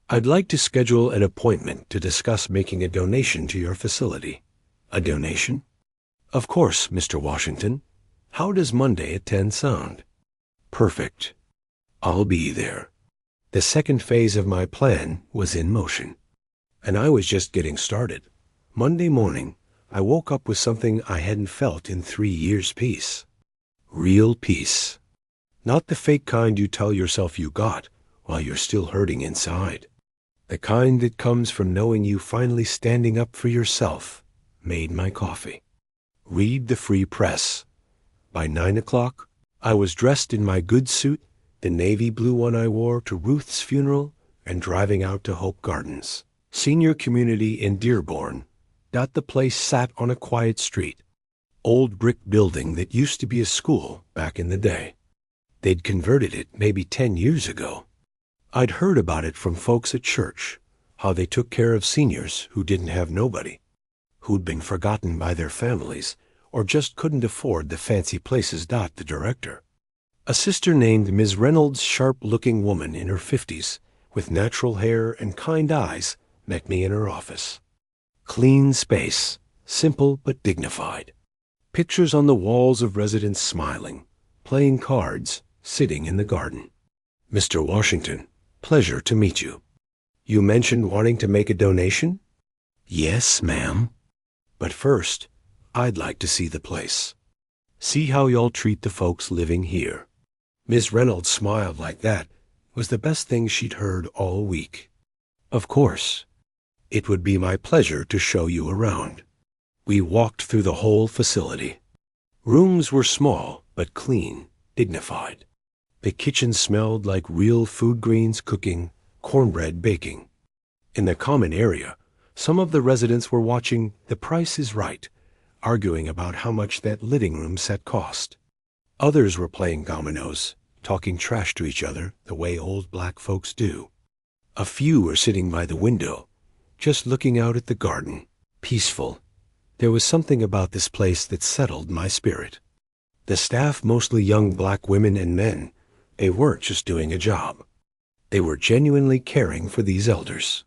A: I'd like to schedule an appointment to discuss making a donation to your facility. A donation? Of course, Mr. Washington. How does Monday at 10 sound? Perfect. I'll be there. The second phase of my plan was in motion. And I was just getting started. Monday morning, I woke up with something I hadn't felt in 3 years' peace. Real peace. Not the fake kind you tell yourself you got while you're still hurting inside. The kind that comes from knowing you finally standing up for yourself. Made my coffee. Read the free press. By 9 o'clock, I was dressed in my good suit, the navy blue one I wore to Ruth's funeral, and driving out to Hope Gardens, Senior Community in Dearborn. The place sat on a quiet street. Old brick building that used to be a school back in the day. They'd converted it maybe 10 years ago. I'd heard about it from folks at church, how they took care of seniors who didn't have nobody, who'd been forgotten by their families, or just couldn't afford the fancy places. The director, a sister named Ms. Reynolds, sharp-looking woman in her 50s, with natural hair and kind eyes, met me in her office. Clean space, simple but dignified. Pictures on the walls of residents smiling, playing cards, sitting in the garden. Mr. Washington, pleasure to meet you. You mentioned wanting to make a donation? Yes, ma'am. But first, I'd like to see the place. See how y'all treat the folks living here. Miss Reynolds smiled like that was the best thing she'd heard all week. Of course. It would be my pleasure to show you around. We walked through the whole facility. Rooms were small, but clean, dignified. The kitchen smelled like real food, greens cooking, cornbread baking. In the common area, some of the residents were watching The Price is Right, arguing about how much that living room set cost. Others were playing dominoes, talking trash to each other the way old black folks do. A few were sitting by the window, just looking out at the garden, peaceful. There was something about this place that settled my spirit. The staff, mostly young black women and men, they weren't just doing a job. They were genuinely caring for these elders.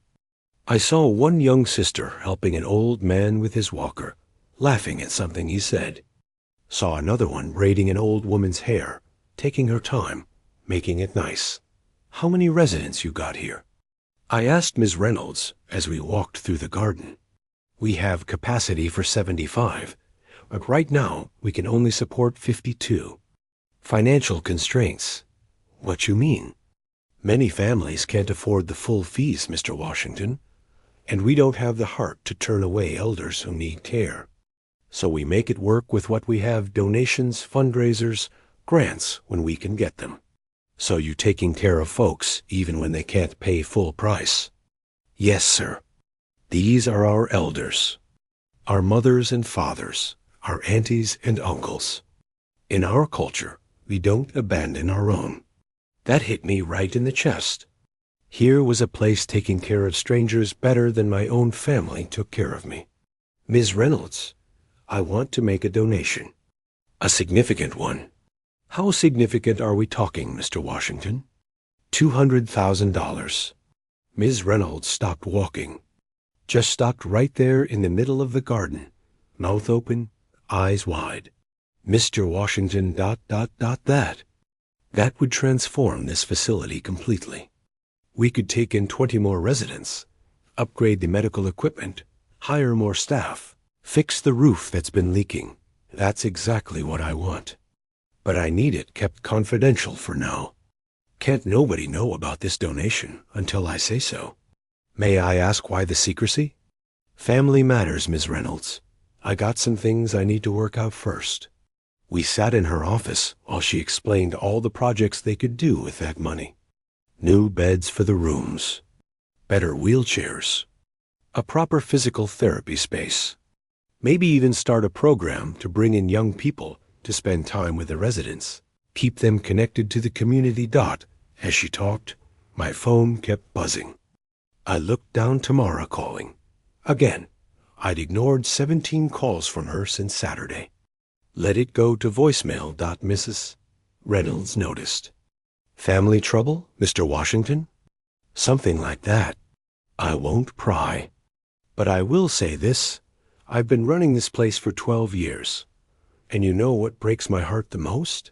A: I saw one young sister helping an old man with his walker, laughing at something he said. Saw another one braiding an old woman's hair, taking her time, making it nice. How many residents you got here? I asked Ms. Reynolds as we walked through the garden. We have capacity for 75, but right now we can only support 52. Financial constraints. What you mean? Many families can't afford the full fees, Mr. Washington, and we don't have the heart to turn away elders who need care. So we make it work with what we have: donations, fundraisers, grants when we can get them. So you taking care of folks even when they can't pay full price? Yes, sir. These are our elders, our mothers and fathers, our aunties and uncles. In our culture, we don't abandon our own. That hit me right in the chest. Here was a place taking care of strangers better than my own family took care of me. Ms. Reynolds, I want to make a donation. A significant one. How significant are we talking, Mr. Washington? $200,000. Ms. Reynolds stopped walking. Just stopped right there in the middle of the garden, mouth open, eyes wide. Mr. Washington ... That would transform this facility completely. We could take in 20 more residents, upgrade the medical equipment, hire more staff, fix the roof that's been leaking. That's exactly what I want. But I need it kept confidential for now. Can't nobody know about this donation until I say so. May I ask why the secrecy? Family matters, Ms. Reynolds. I got some things I need to work out first. We sat in her office while she explained all the projects they could do with that money. New beds for the rooms, better wheelchairs, a proper physical therapy space, maybe even start a program to bring in young people to spend time with the residents, keep them connected to the community. As she talked, my phone kept buzzing. I looked down. Tamara calling. Again, I'd ignored 17 calls from her since Saturday. Let it go to voicemail. Mrs. Reynolds noticed. Family trouble, Mr. Washington? Something like that. I won't pry. But I will say this. I've been running this place for 12 years. And you know what breaks my heart the most?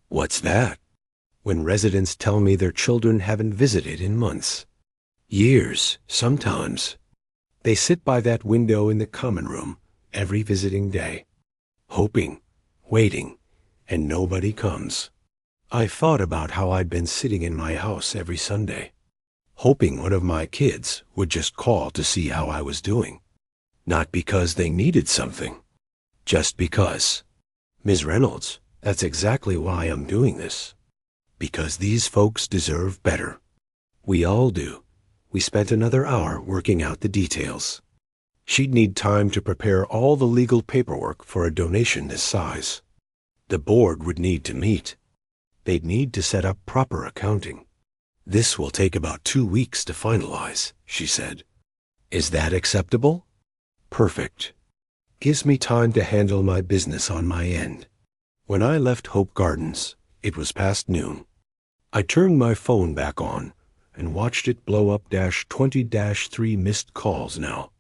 A: What's that? When residents tell me their children haven't visited in months. Years, sometimes. They sit by that window in the common room every visiting day, hoping, waiting, and nobody comes. I thought about how I'd been sitting in my house every Sunday, hoping one of my kids would just call to see how I was doing. Not because they needed something, just because. Ms. Reynolds, that's exactly why I'm doing this. Because these folks deserve better. We all do. We spent another hour working out the details. She'd need time to prepare all the legal paperwork for a donation this size. The board would need to meet. They'd need to set up proper accounting. This will take about 2 weeks to finalize, she said. Is that acceptable? Perfect. Gives me time to handle my business on my end. When I left Hope Gardens, it was past noon. I turned my phone back on and watched it blow up. 20-3 missed calls now.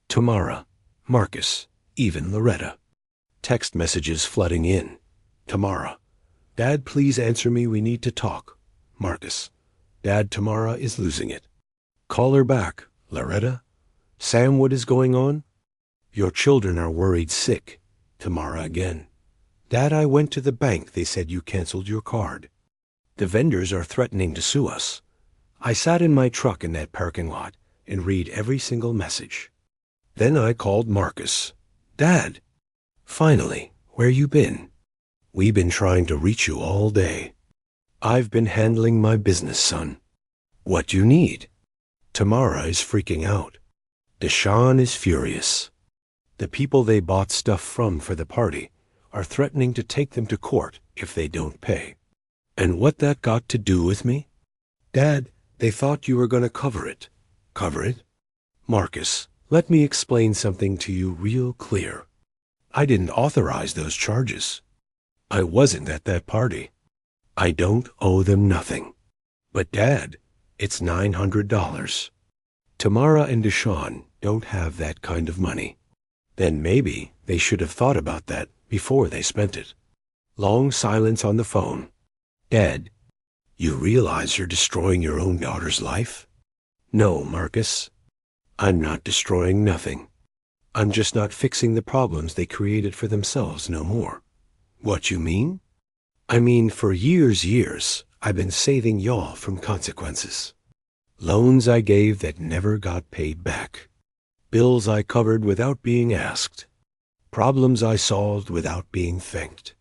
A: Tamara, Marcus, even Loretta. Text messages flooding in. Tamara, Dad, please answer me. We need to talk. Marcus, Dad, Tamara is losing it. Call her back. Loretta, Sam, what is going on? Your children are worried sick. Tamara again. Dad, I went to the bank. They said you canceled your card. The vendors are threatening to sue us. I sat in my truck in that parking lot and read every single message. Then I called Marcus. Dad, finally, where you been? We've been trying to reach you all day. I've been handling my business, son. What you need? Tamara is freaking out. Deshaun is furious. The people they bought stuff from for the party are threatening to take them to court if they don't pay. And what that got to do with me? Dad, they thought you were going to cover it. Cover it? Marcus, let me explain something to you real clear. I didn't authorize those charges. I wasn't at that party. I don't owe them nothing. But Dad, it's $900. Tamara and Deshaun don't have that kind of money. Then maybe they should have thought about that before they spent it. Long silence on the phone. Dad, you realize you're destroying your own daughter's life? No, Marcus. I'm not destroying nothing. I'm just not fixing the problems they created for themselves no more. What you mean? I mean, for years, I've been saving y'all from consequences. Loans I gave that never got paid back. Bills I covered without being asked. Problems I solved without being thanked.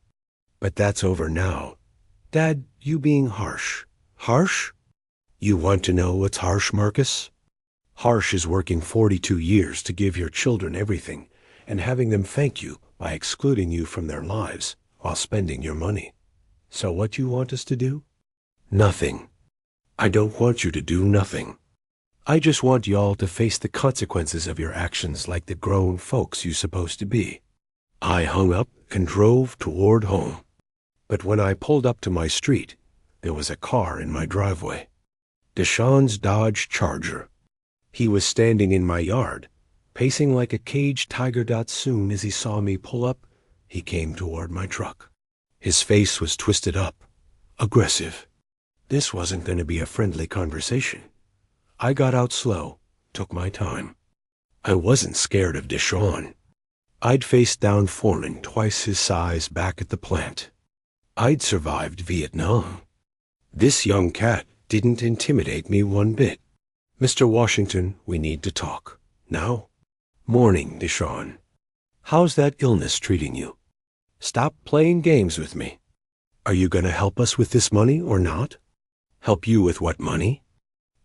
A: But that's over now. Dad, you being harsh. Harsh? You want to know what's harsh, Marcus? Harsh is working 42 years to give your children everything and having them thank you by excluding you from their lives while spending your money. So what you want us to do? Nothing. I don't want you to do nothing. I just want y'all to face the consequences of your actions like the grown folks you supposed to be. I hung up and drove toward home. But when I pulled up to my street, there was a car in my driveway. Deshaun's Dodge Charger. He was standing in my yard, pacing like a caged tiger. Soon as he saw me pull up, he came toward my truck. His face was twisted up, aggressive. This wasn't going to be a friendly conversation. I got out slow, took my time. I wasn't scared of Deshaun. I'd faced down foremen twice his size back at the plant. I'd survived Vietnam. This young cat didn't intimidate me one bit. Mr. Washington, we need to talk. Now? Morning, Deshaun. How's that illness treating you? Stop playing games with me. Are you going to help us with this money or not? Help you with what money?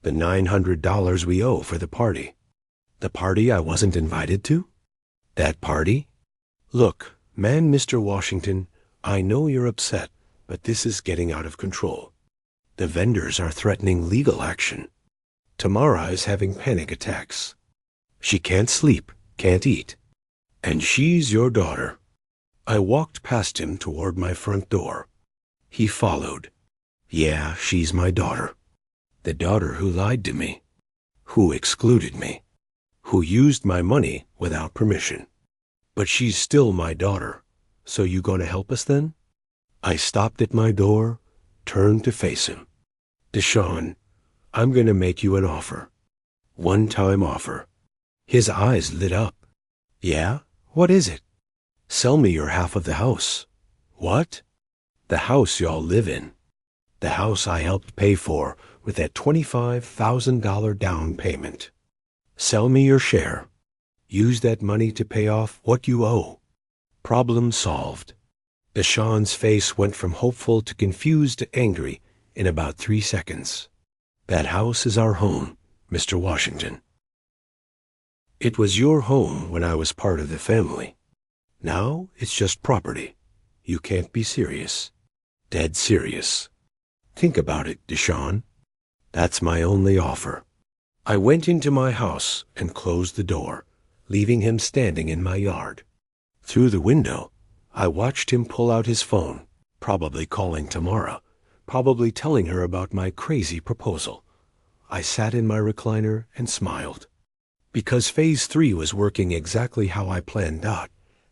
A: The $900 we owe for the party. The party I wasn't invited to? That party? Look, man, Mr. Washington, I know you're upset, but this is getting out of control. The vendors are threatening legal action. Tamara is having panic attacks. She can't sleep, can't eat. And she's your daughter. I walked past him toward my front door. He followed. Yeah, she's my daughter. The daughter who lied to me, who excluded me, who used my money without permission. But she's still my daughter. So you gonna help us then? I stopped at my door, turned to face him. Deshaun, I'm gonna make you an offer. One-time offer. His eyes lit up. Yeah? What is it? Sell me your half of the house. What? The house y'all live in. The house I helped pay for with that $25,000 down payment. Sell me your share. Use that money to pay off what you owe. Problem solved. Deshaun's face went from hopeful to confused to angry in about 3 seconds. That house is our home, Mr. Washington. It was your home when I was part of the family. Now it's just property. You can't be serious. Dead serious. Think about it, Deshaun. That's my only offer. I went into my house and closed the door, leaving him standing in my yard. Through the window, I watched him pull out his phone, probably calling Tamara, probably telling her about my crazy proposal. I sat in my recliner and smiled. Because Phase 3 was working exactly how I planned out,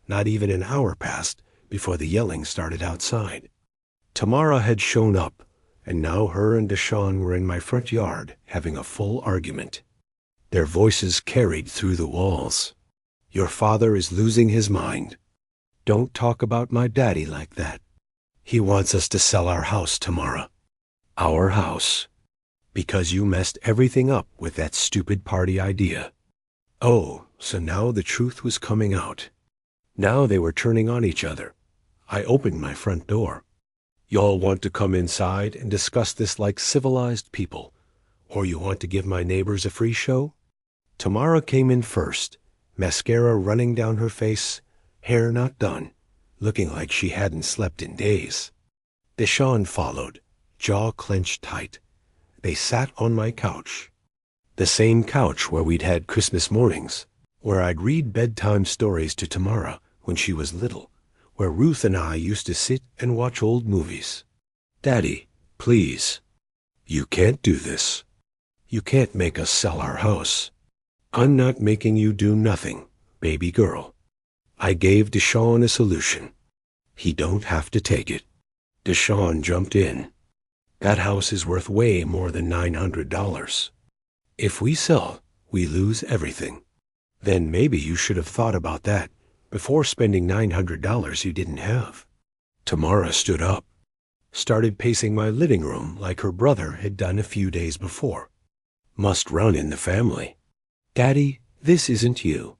A: not even an hour passed before the yelling started outside. Tamara had shown up, and now her and Deshaun were in my front yard having a full argument. Their voices carried through the walls. Your father is losing his mind. Don't talk about my daddy like that. He wants us to sell our house, Tamara. Our house. Because you messed everything up with that stupid party idea. Oh, so now the truth was coming out. Now they were turning on each other. I opened my front door. Y'all want to come inside and discuss this like civilized people, or you want to give my neighbors a free show? Tamara came in first, mascara running down her face, hair not done, looking like she hadn't slept in days. Deshaun followed, jaw clenched tight. They sat on my couch. The same couch where we'd had Christmas mornings, where I'd read bedtime stories to Tamara when she was little, where Ruth and I used to sit and watch old movies. Daddy, please. You can't do this. You can't make us sell our house. I'm not making you do nothing, baby girl. I gave Deshaun a solution. He don't have to take it. Deshaun jumped in. That house is worth way more than $900. If we sell, we lose everything. Then maybe you should have thought about that before spending $900 you didn't have. Tamara stood up, started pacing my living room like her brother had done a few days before. Must run in the family. Daddy, this isn't you.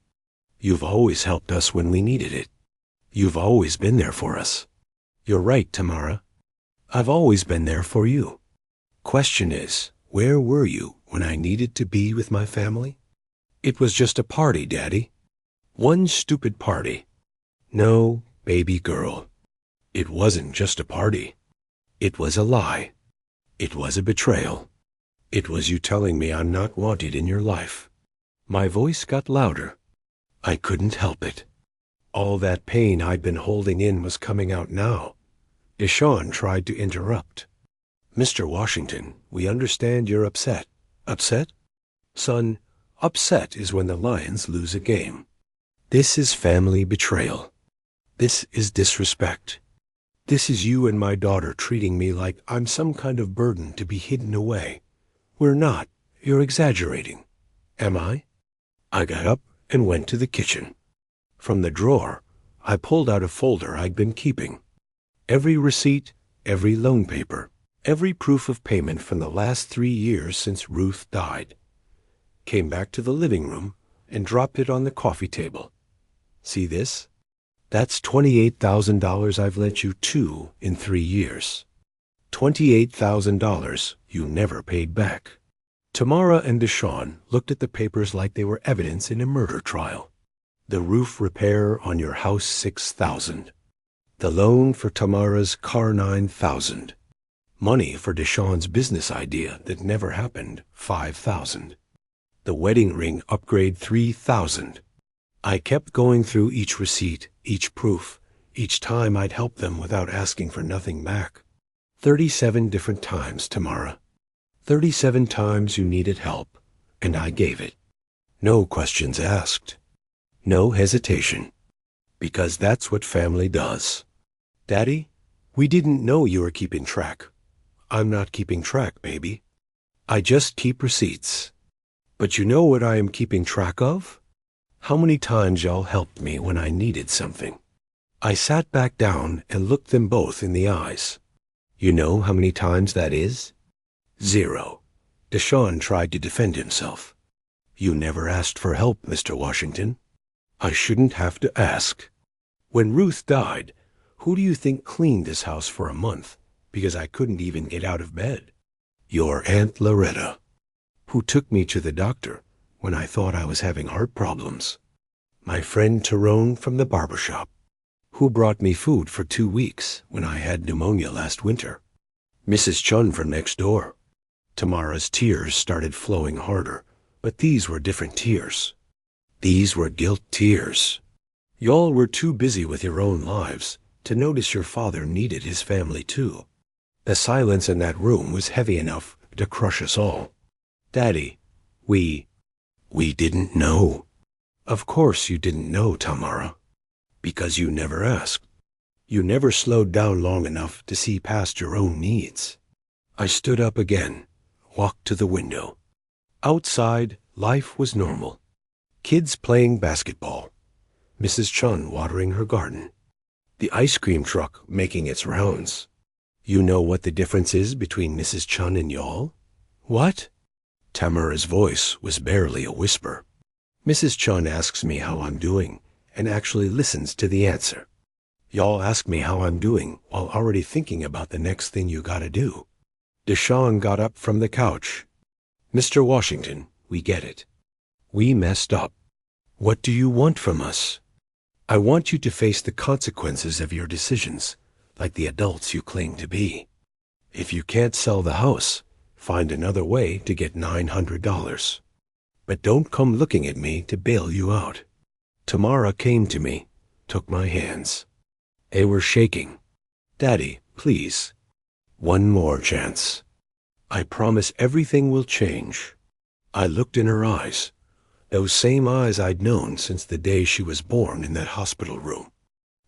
A: You've always helped us when we needed it. You've always been there for us. You're right, Tamara. I've always been there for you. Question is, where were you when I needed to be with my family? It was just a party, Daddy. One stupid party. No, baby girl. It wasn't just a party. It was a lie. It was a betrayal. It was you telling me I'm not wanted in your life. My voice got louder. I couldn't help it. All that pain I'd been holding in was coming out now. Deshawn tried to interrupt. Mr. Washington, we understand you're upset. Upset? Son, upset is when the Lions lose a game. This is family betrayal. This is disrespect. This is you and my daughter treating me like I'm some kind of burden to be hidden away. We're not. You're exaggerating. Am I? I got up and went to the kitchen. From the drawer, I pulled out a folder I'd been keeping. Every receipt, every loan paper, every proof of payment from the last 3 years since Ruth died. Came back to the living room and dropped it on the coffee table. See this? That's $28,000 I've lent you 2 in 3 years. $28,000 you never paid back. Tamara and Deshawn looked at the papers like they were evidence in a murder trial. The roof repair on your house, $6,000. The loan for Tamara's car, $9,000. Money for Deshawn's business idea that never happened, $5,000. The wedding ring upgrade, $3,000. I kept going through each receipt, each proof, each time I'd help them without asking for nothing back. 37 different times, Tamara. 37 times you needed help, and I gave it. No questions asked. No hesitation. Because that's what family does. Daddy, we didn't know you were keeping track. I'm not keeping track, baby. I just keep receipts. But you know what I am keeping track of? How many times y'all helped me when I needed something. I sat back down and looked them both in the eyes. You know how many times that is? 0. Deshawn tried to defend himself. You never asked for help, Mr. Washington. I shouldn't have to ask. When Ruth died, who do you think cleaned this house for a month because I couldn't even get out of bed? Your Aunt Loretta, who took me to the doctor when I thought I was having heart problems. My friend Tyrone from the barbershop, who brought me food for 2 weeks when I had pneumonia last winter. Mrs. Chun from next door. Tamara's tears started flowing harder, but these were different tears. These were guilt tears. Y'all were too busy with your own lives to notice your father needed his family too. The silence in that room was heavy enough to crush us all. Daddy, we didn't know. Of course you didn't know, Tamara. Because you never asked. You never slowed down long enough to see past your own needs. I stood up again, walked to the window. Outside, life was normal. Kids playing basketball. Mrs. Chun watering her garden. The ice cream truck making its rounds. You know what the difference is between Mrs. Chun and y'all? What? Tamara's voice was barely a whisper. Mrs. Chun asks me how I'm doing and actually listens to the answer. Y'all ask me how I'm doing while already thinking about the next thing you gotta do. Deshawn got up from the couch. Mr. Washington, we get it. We messed up. What do you want from us? I want you to face the consequences of your decisions, like the adults you claim to be. If you can't sell the house, find another way to get $900. But don't come looking at me to bail you out. Tamara came to me, took my hands. They were shaking. Daddy, please. One more chance. I promise everything will change. I looked in her eyes, those same eyes I'd known since the day she was born in that hospital room.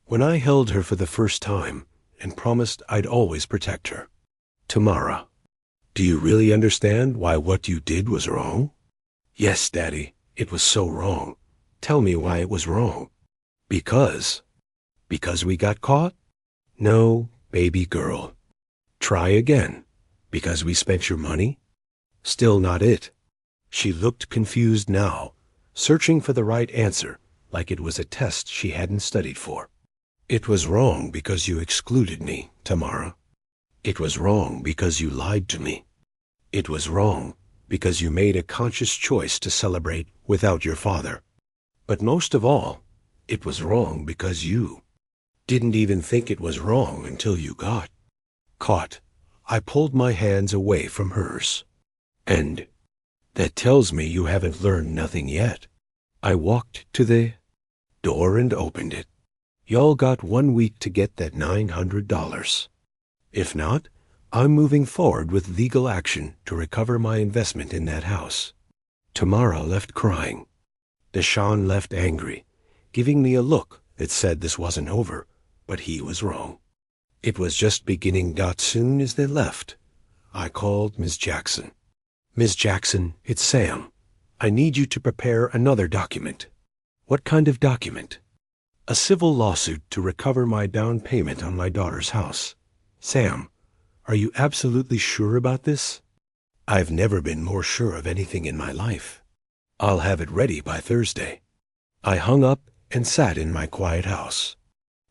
A: When I held her for the first time and promised I'd always protect her. Tamara, do you really understand why what you did was wrong? Yes, Daddy, it was so wrong. Tell me why it was wrong. Because. Because we got caught? No, baby girl. Try again. Because we spent your money? Still not it. She looked confused now, searching for the right answer, like it was a test she hadn't studied for. It was wrong because you excluded me, Tamara. It was wrong because you lied to me. It was wrong because you made a conscious choice to celebrate without your father. But most of all, it was wrong because you didn't even think it was wrong until you got caught. I pulled my hands away from hers. And that tells me you haven't learned nothing yet. I walked to the door and opened it. Y'all got 1 week to get that $900. If not, I'm moving forward with legal action to recover my investment in that house. Tamara left crying. Deshaun left angry, giving me a look that said this wasn't over, but he was wrong. It was just beginning. Soon as they left, I called Miss Jackson. Miss Jackson, it's Sam. I need you to prepare another document. What kind of document? A civil lawsuit to recover my down payment on my daughter's house. Sam, are you absolutely sure about this? I've never been more sure of anything in my life. I'll have it ready by Thursday. I hung up and sat in my quiet house.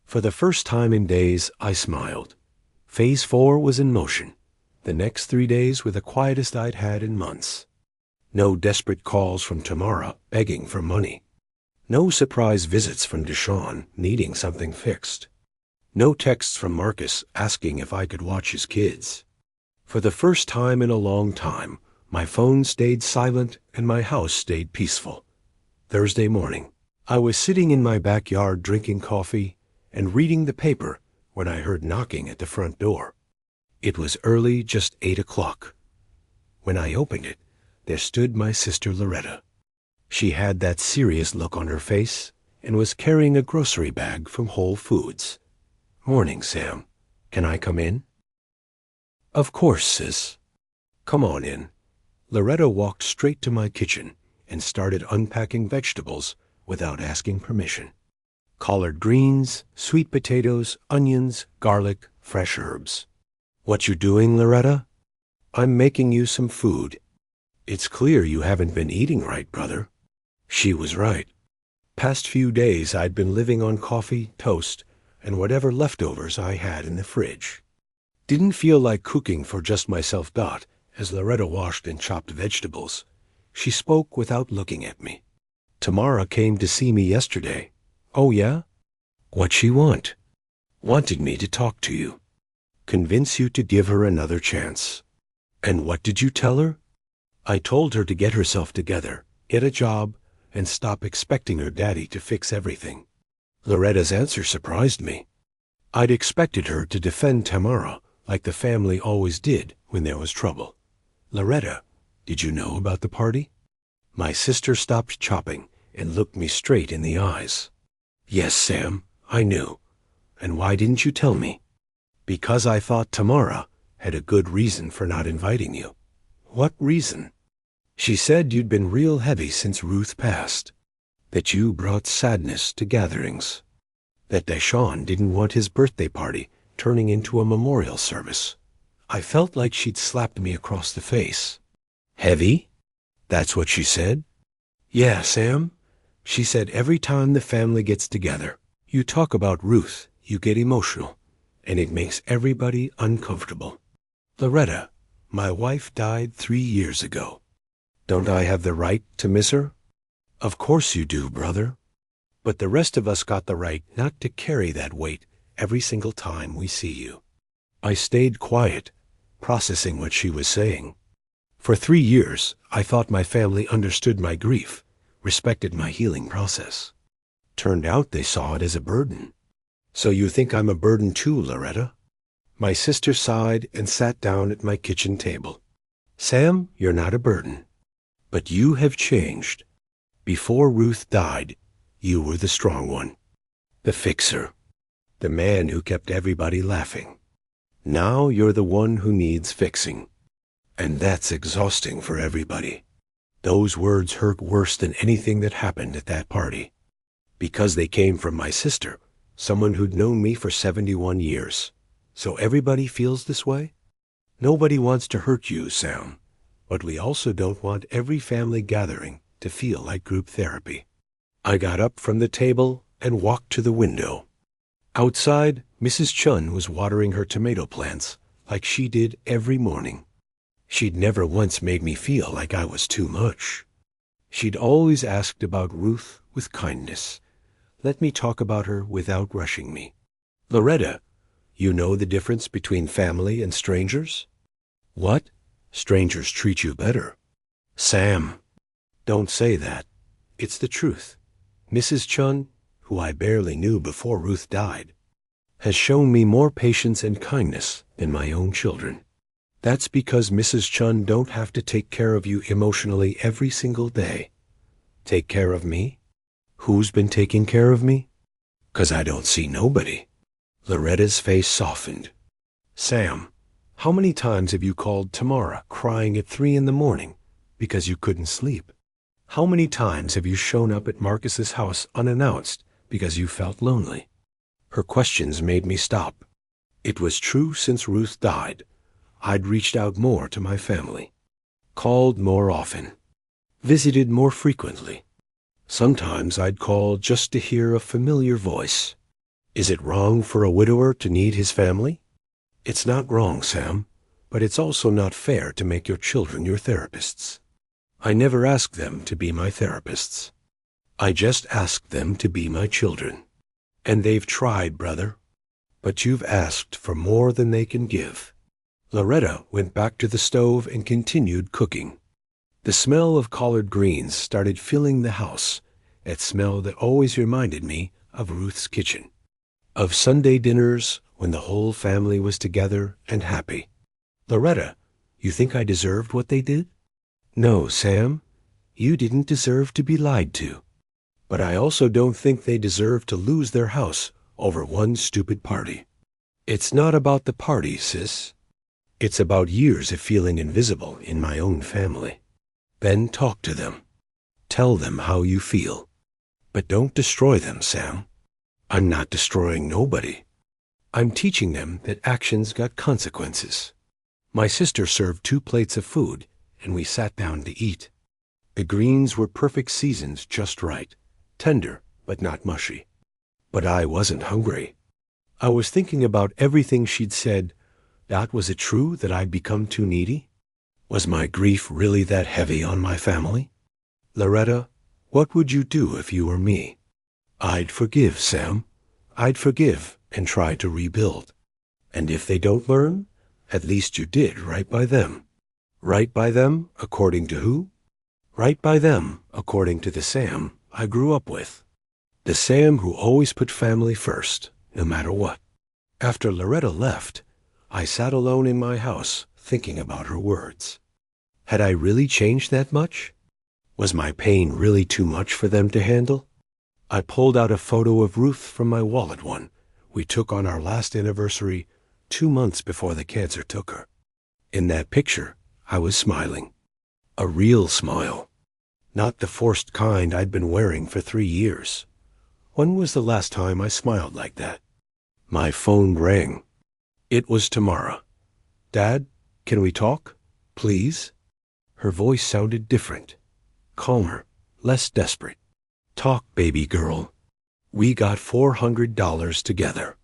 A: For the first time in days, I smiled. Phase 4 was in motion. The next 3 days were the quietest I'd had in months. No desperate calls from Tamara begging for money. No surprise visits from Deshaun needing something fixed. No texts from Marcus asking if I could watch his kids. For the first time in a long time, my phone stayed silent and my house stayed peaceful. Thursday morning, I was sitting in my backyard drinking coffee and reading the paper when I heard knocking at the front door. It was early, just 8 o'clock. When I opened it, there stood my sister Loretta. She had that serious look on her face and was carrying a grocery bag from Whole Foods. Morning, Sam. Can I come in? Of course, sis. Come on in. Loretta walked straight to my kitchen and started unpacking vegetables without asking permission. Collard greens, sweet potatoes, onions, garlic, fresh herbs. What you doing, Loretta? I'm making you some food. It's clear you haven't been eating right, brother. She was right. Past few days I'd been living on coffee, toast, and whatever leftovers I had in the fridge. Didn't feel like cooking for just myself. As Loretta washed and chopped vegetables, she spoke without looking at me. Tamara came to see me yesterday. Oh, yeah? What'd she want? Wanted me to talk to you. Convince you to give her another chance. And what did you tell her? I told her to get herself together, get a job, and stop expecting her daddy to fix everything. Loretta's answer surprised me. I'd expected her to defend Tamara like the family always did when there was trouble. Loretta, did you know about the party? My sister stopped chopping and looked me straight in the eyes. Yes, Sam, I knew. And why didn't you tell me? Because I thought Tamara had a good reason for not inviting you. What reason? She said you'd been real heavy since Ruth passed, that you brought sadness to gatherings, that Deshaun didn't want his birthday party turning into a memorial service. I felt like she'd slapped me across the face. Heavy? That's what she said? Yeah, Sam. She said every time the family gets together, you talk about Ruth, you get emotional, and it makes everybody uncomfortable. Loretta, my wife died 3 years ago. Don't I have the right to miss her? Of course you do, brother. But the rest of us got the right not to carry that weight every single time we see you. I stayed quiet, processing what she was saying. For 3 years, I thought my family understood my grief, respected my healing process. Turned out they saw it as a burden. So you think I'm a burden too, Loretta? My sister sighed and sat down at my kitchen table. Sam, you're not a burden. But you have changed. Before Ruth died, you were the strong one, the fixer, the man who kept everybody laughing. Now you're the one who needs fixing. And that's exhausting for everybody. Those words hurt worse than anything that happened at that party. Because they came from my sister, someone who'd known me for 71 years. So everybody feels this way? Nobody wants to hurt you, Sam. But we also don't want every family gathering to feel like group therapy. I got up from the table and walked to the window. Outside, Mrs. Chun was watering her tomato plants like she did every morning. She'd never once made me feel like I was too much. She'd always asked about Ruth with kindness. Let me talk about her without rushing me. Loretta, you know the difference between family and strangers? What? Strangers treat you better. Sam, don't say that. It's the truth. Mrs. Chun, who I barely knew before Ruth died, has shown me more patience and kindness than my own children. That's because Mrs. Chun don't have to take care of you emotionally every single day. Take care of me? Who's been taking care of me? 'Cause I don't see nobody. Loretta's face softened. Sam, how many times have you called Tamara crying at 3 in the morning because you couldn't sleep? How many times have you shown up at Marcus's house unannounced because you felt lonely? Her questions made me stop. It was true since Ruth died. I'd reached out more to my family, called more often, visited more frequently. Sometimes I'd call just to hear a familiar voice. Is it wrong for a widower to need his family? It's not wrong, Sam, but it's also not fair to make your children your therapists. I never asked them to be my therapists. I just asked them to be my children. And they've tried, brother. But you've asked for more than they can give. Loretta went back to the stove and continued cooking. The smell of collard greens started filling the house, that smell that always reminded me of Ruth's kitchen, of Sunday dinners when the whole family was together and happy. Loretta, you think I deserved what they did? No, Sam, you didn't deserve to be lied to. But I also don't think they deserve to lose their house over one stupid party. It's not about the party, sis. It's about years of feeling invisible in my own family. Then talk to them. Tell them how you feel. But don't destroy them, Sam. I'm not destroying nobody. I'm teaching them that actions got consequences. My sister served 2 plates of food, and we sat down to eat. The greens were perfect seasoned just right, tender but not mushy. But I wasn't hungry. I was thinking about everything she'd said. Was it true that I'd become too needy? Was my grief really that heavy on my family? Loretta, what would you do if you were me? I'd forgive, Sam. I'd forgive and try to rebuild. And if they don't learn, at least you did right by them. Right by them, according to who? Right by them, according to the Sam I grew up with. The Sam who always put family first, no matter what. After Loretta left, I sat alone in my house thinking about her words. Had I really changed that much? Was my pain really too much for them to handle? I pulled out a photo of Ruth from my wallet one we took on our last anniversary 2 months before the cancer took her. In that picture, I was smiling. A real smile. Not the forced kind I'd been wearing for 3 years. When was the last time I smiled like that? My phone rang. It was Tamara. Dad, can we talk? Please? Her voice sounded different. Calmer, less desperate. Talk, baby girl. We got $400 together.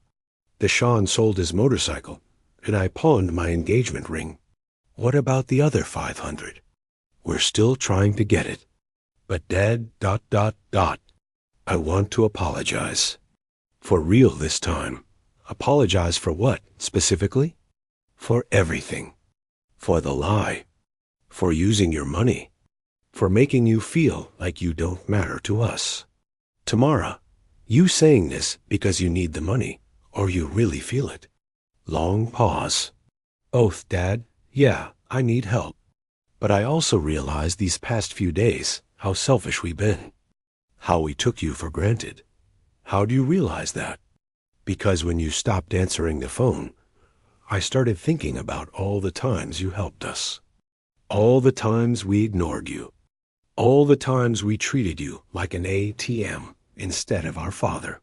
A: Deshaun sold his motorcycle, and I pawned my engagement ring. What about the other $500? We're still trying to get it. But Dad, I want to apologize. For real this time. Apologize for what, specifically? For everything. For the lie. For using your money. For making you feel like you don't matter to us. Tamara, you saying this because you need the money, or you really feel it? Long pause. Oath, Dad. Yeah, I need help. But I also realized these past few days how selfish we've been. How we took you for granted. How do you realize that? Because when you stopped answering the phone, I started thinking about all the times you helped us. All the times we ignored you. All the times we treated you like an ATM instead of our father."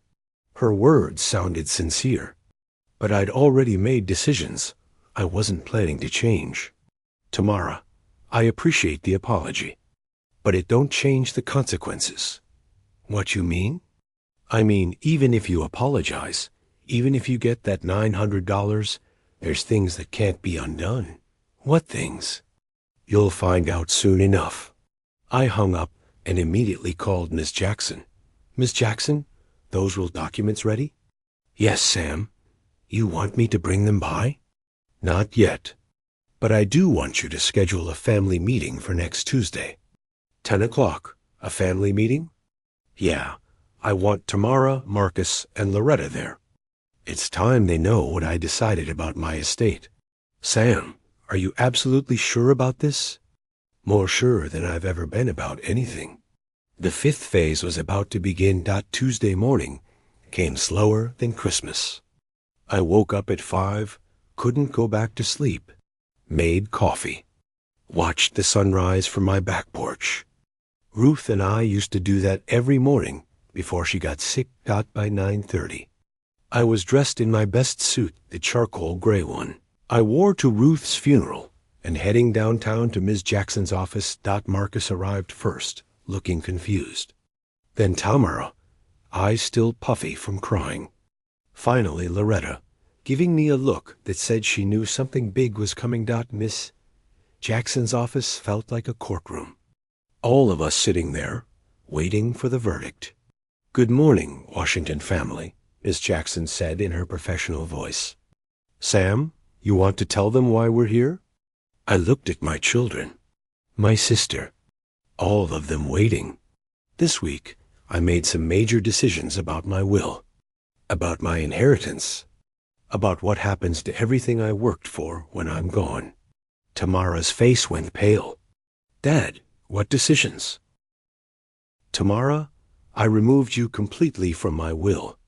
A: Her words sounded sincere, but I'd already made decisions I wasn't planning to change. "Tamara, I appreciate the apology, but it don't change the consequences." "What you mean?" "I mean, even if you apologize, even if you get that $900, there's things that can't be undone." "What things?" "You'll find out soon enough." I hung up and immediately called Miss Jackson. "Miss Jackson, those will documents ready?" "Yes, Sam. You want me to bring them by?" "Not yet. But I do want you to schedule a family meeting for next Tuesday. 10 o'clock. A family meeting?" "Yeah. I want Tamara, Marcus, and Loretta there. It's time they know what I decided about my estate." "Sam, are you absolutely sure about this?" "More sure than I've ever been about anything." The fifth phase was about to begin. Tuesday morning came slower than Christmas. I woke up at 5, couldn't go back to sleep, made coffee, watched the sunrise from my back porch. Ruth and I used to do that every morning before she got sick. By 9:30. I was dressed in my best suit, the charcoal gray one. I wore to Ruth's funeral and heading downtown to Ms. Jackson's office. Marcus arrived first, looking confused. Then Tamara, eyes still puffy from crying. Finally, Loretta, giving me a look that said she knew something big was coming. Miss Jackson's office felt like a courtroom. All of us sitting there, waiting for the verdict. "Good morning, Washington family," Miss Jackson said in her professional voice. "Sam, you want to tell them why we're here?" I looked at my children, my sister, all of them waiting. This week, I made some major decisions about my will, about my inheritance, about what happens to everything I worked for when I'm gone. Tamara's face went pale. "Dad, what decisions?" "Tamara, I removed you completely from my will.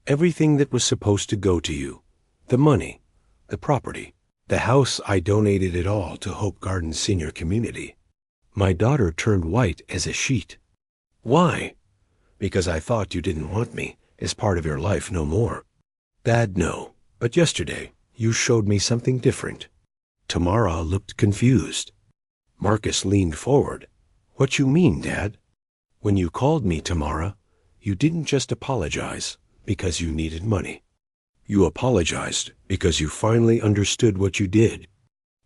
A: Everything that was supposed to go to you, the money, the property, the house, I donated it all to Hope Gardens Senior Community." My daughter turned white as a sheet. "Why?" "Because I thought you didn't want me as part of your life no more." "Dad, no. But yesterday, you showed me something different." Tamara looked confused. Marcus leaned forward. "What you mean, Dad?" "When you called me, Tamara, you didn't just apologize because you needed money. You apologized because you finally understood what you did.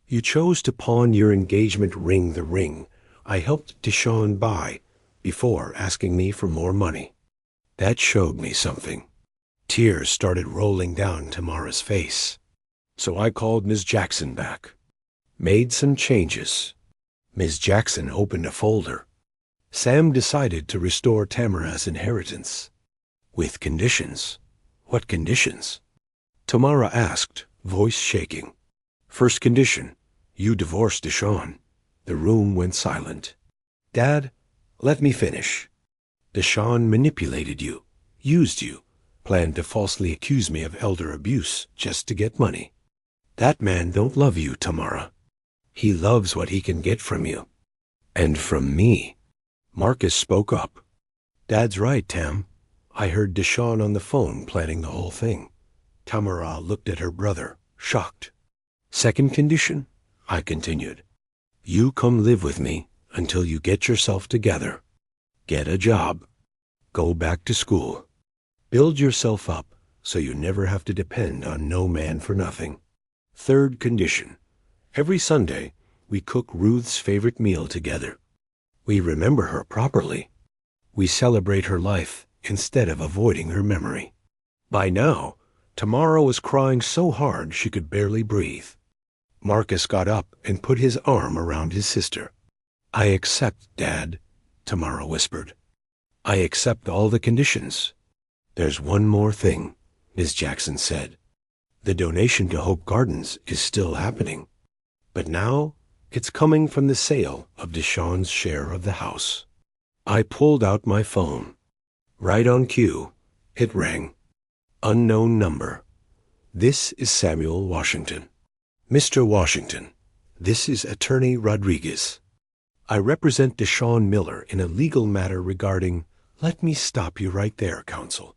A: You chose to pawn your engagement ring, the ring I helped Deshawn buy, before asking me for more money. That showed me something." Tears started rolling down Tamara's face. "So I called Ms. Jackson back, made some changes." Ms. Jackson opened a folder. "Sam decided to restore Tamara's inheritance. With conditions." "What conditions?" Tamara asked, voice shaking. "First condition, you divorced Deshawn." The room went silent. "Dad, let me finish. Deshawn manipulated you, used you, planned to falsely accuse me of elder abuse just to get money. That man don't love you, Tamara. He loves what he can get from you. And from me." Marcus spoke up. "Dad's right, Tam. I heard Deshawn on the phone planning the whole thing." Tamara looked at her brother, shocked. "Second condition," I continued. "You come live with me until you get yourself together. Get a job. Go back to school. Build yourself up so you never have to depend on no man for nothing. Third condition, every Sunday we cook Ruth's favorite meal together. We remember her properly. We celebrate her life instead of avoiding her memory." By now, Tamara was crying so hard she could barely breathe. Marcus got up and put his arm around his sister. "I accept, Dad," Tamara whispered. "I accept all the conditions. There's one more thing," Ms. Jackson said. "The donation to Hope Gardens is still happening. But now it's coming from the sale of Deshawn's share of the house." I pulled out my phone. Right on cue, it rang. Unknown number. "This is Samuel Washington." "Mr. Washington, this is Attorney Rodriguez." I represent Deshaun Miller in a legal matter regarding— Let me stop you right there, counsel.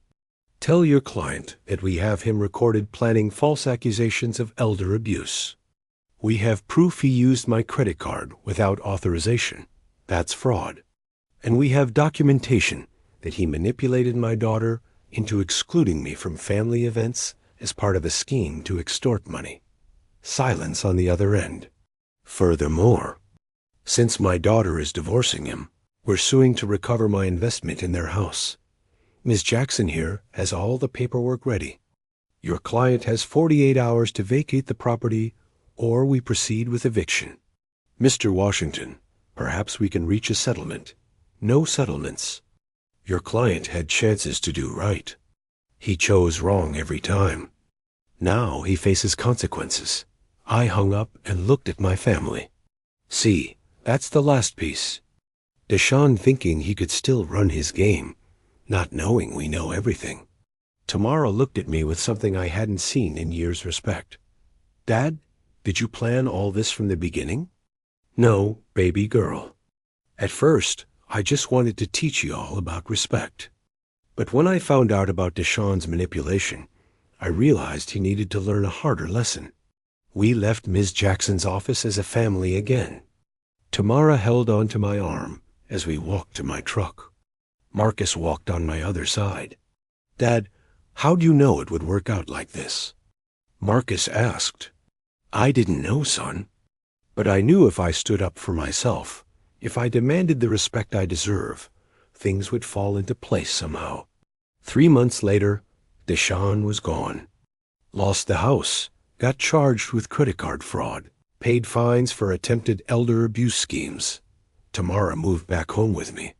A: Tell your client that we have him recorded planning false accusations of elder abuse. We have proof he used my credit card without authorization. That's fraud. And we have documentation that he manipulated my daughter into excluding me from family events as part of a scheme to extort money. Silence on the other end. Furthermore, since my daughter is divorcing him, we're suing to recover my investment in their house. Ms. Jackson here has all the paperwork ready. Your client has 48 hours to vacate the property, or we proceed with eviction. Mr. Washington, perhaps we can reach a settlement. No settlements. Your client had chances to do right. He chose wrong every time. Now he faces consequences. I hung up and looked at my family. See, that's the last piece. Deshaun thinking he could still run his game, not knowing we know everything. Tamara looked at me with something I hadn't seen in years' respect. Dad, did you plan all this from the beginning? No, baby girl. At first, I just wanted to teach you all about respect. But when I found out about Deshaun's manipulation, I realized he needed to learn a harder lesson. We left Ms. Jackson's office as a family again. Tamara held on to my arm as we walked to my truck. Marcus walked on my other side. Dad, how'd you know it would work out like this? Marcus asked. I didn't know, son. But I knew if I stood up for myself, if I demanded the respect I deserve, things would fall into place somehow. 3 months later, Deshaun was gone. Lost the house, got charged with credit card fraud, paid fines for attempted elder abuse schemes. Tamara moved back home with me.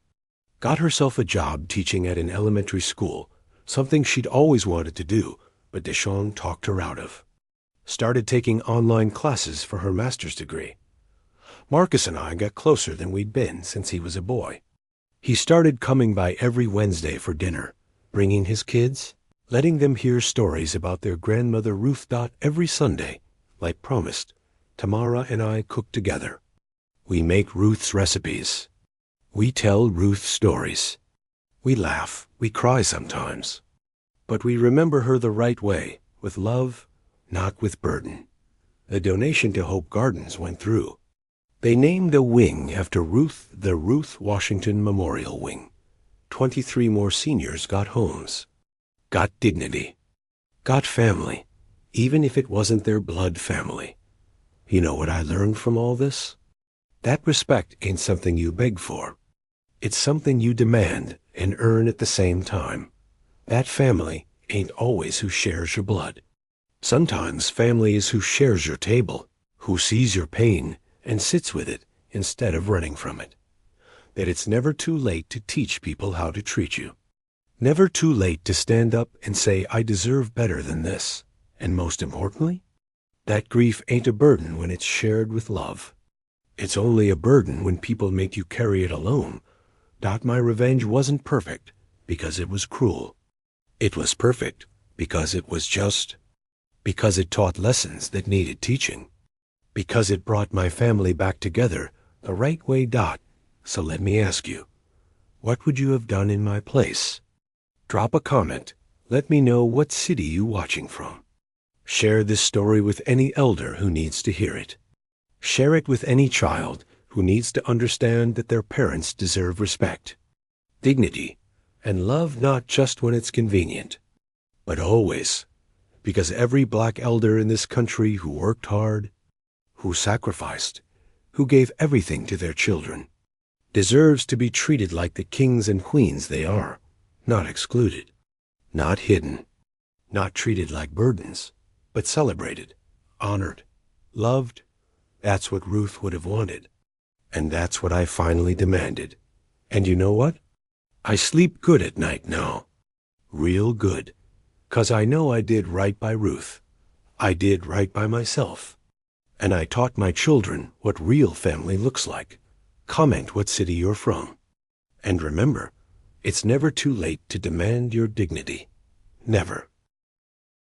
A: Got herself a job teaching at an elementary school, something she'd always wanted to do, but Deshaun talked her out of. Started taking online classes for her master's degree. Marcus and I got closer than we'd been since he was a boy. He started coming by every Wednesday for dinner, bringing his kids, letting them hear stories about their grandmother Ruth. Every Sunday, like promised, Tamara and I cook together. We make Ruth's recipes. We tell Ruth's stories. We laugh, we cry sometimes. But we remember her the right way, with love, not with burden. A donation to Hope Gardens went through. They named a wing after Ruth, the Ruth Washington Memorial Wing. 23 more seniors got homes. Got dignity. Got family, even if it wasn't their blood family. You know what I learned from all this? That respect ain't something you beg for. It's something you demand and earn at the same time. That family ain't always who shares your blood. Sometimes family is who shares your table, who sees your pain and sits with it instead of running from it. That it's never too late to teach people how to treat you. Never too late to stand up and say, I deserve better than this. And most importantly, that grief ain't a burden when it's shared with love. It's only a burden when people make you carry it alone. My revenge wasn't perfect because it was cruel. It was perfect because it was just. Because it taught lessons that needed teaching. Because it brought my family back together the right way. So let me ask you, what would you have done in my place? Drop a comment. Let me know what city you watching from. Share this story with any elder who needs to hear it. Share it with any child who needs to understand that their parents deserve respect, dignity, and love, not just when it's convenient, but always. Because every black elder in this country who worked hard, who sacrificed, who gave everything to their children, deserves to be treated like the kings and queens they are, not excluded, not hidden, not treated like burdens, but celebrated, honored, loved. That's what Ruth would have wanted. And that's what I finally demanded. And you know what? I sleep good at night now. Real good. 'Cause I know I did right by Ruth. I did right by myself. And I taught my children what real family looks like. Comment what city you're from. And remember, it's never too late to demand your dignity. Never.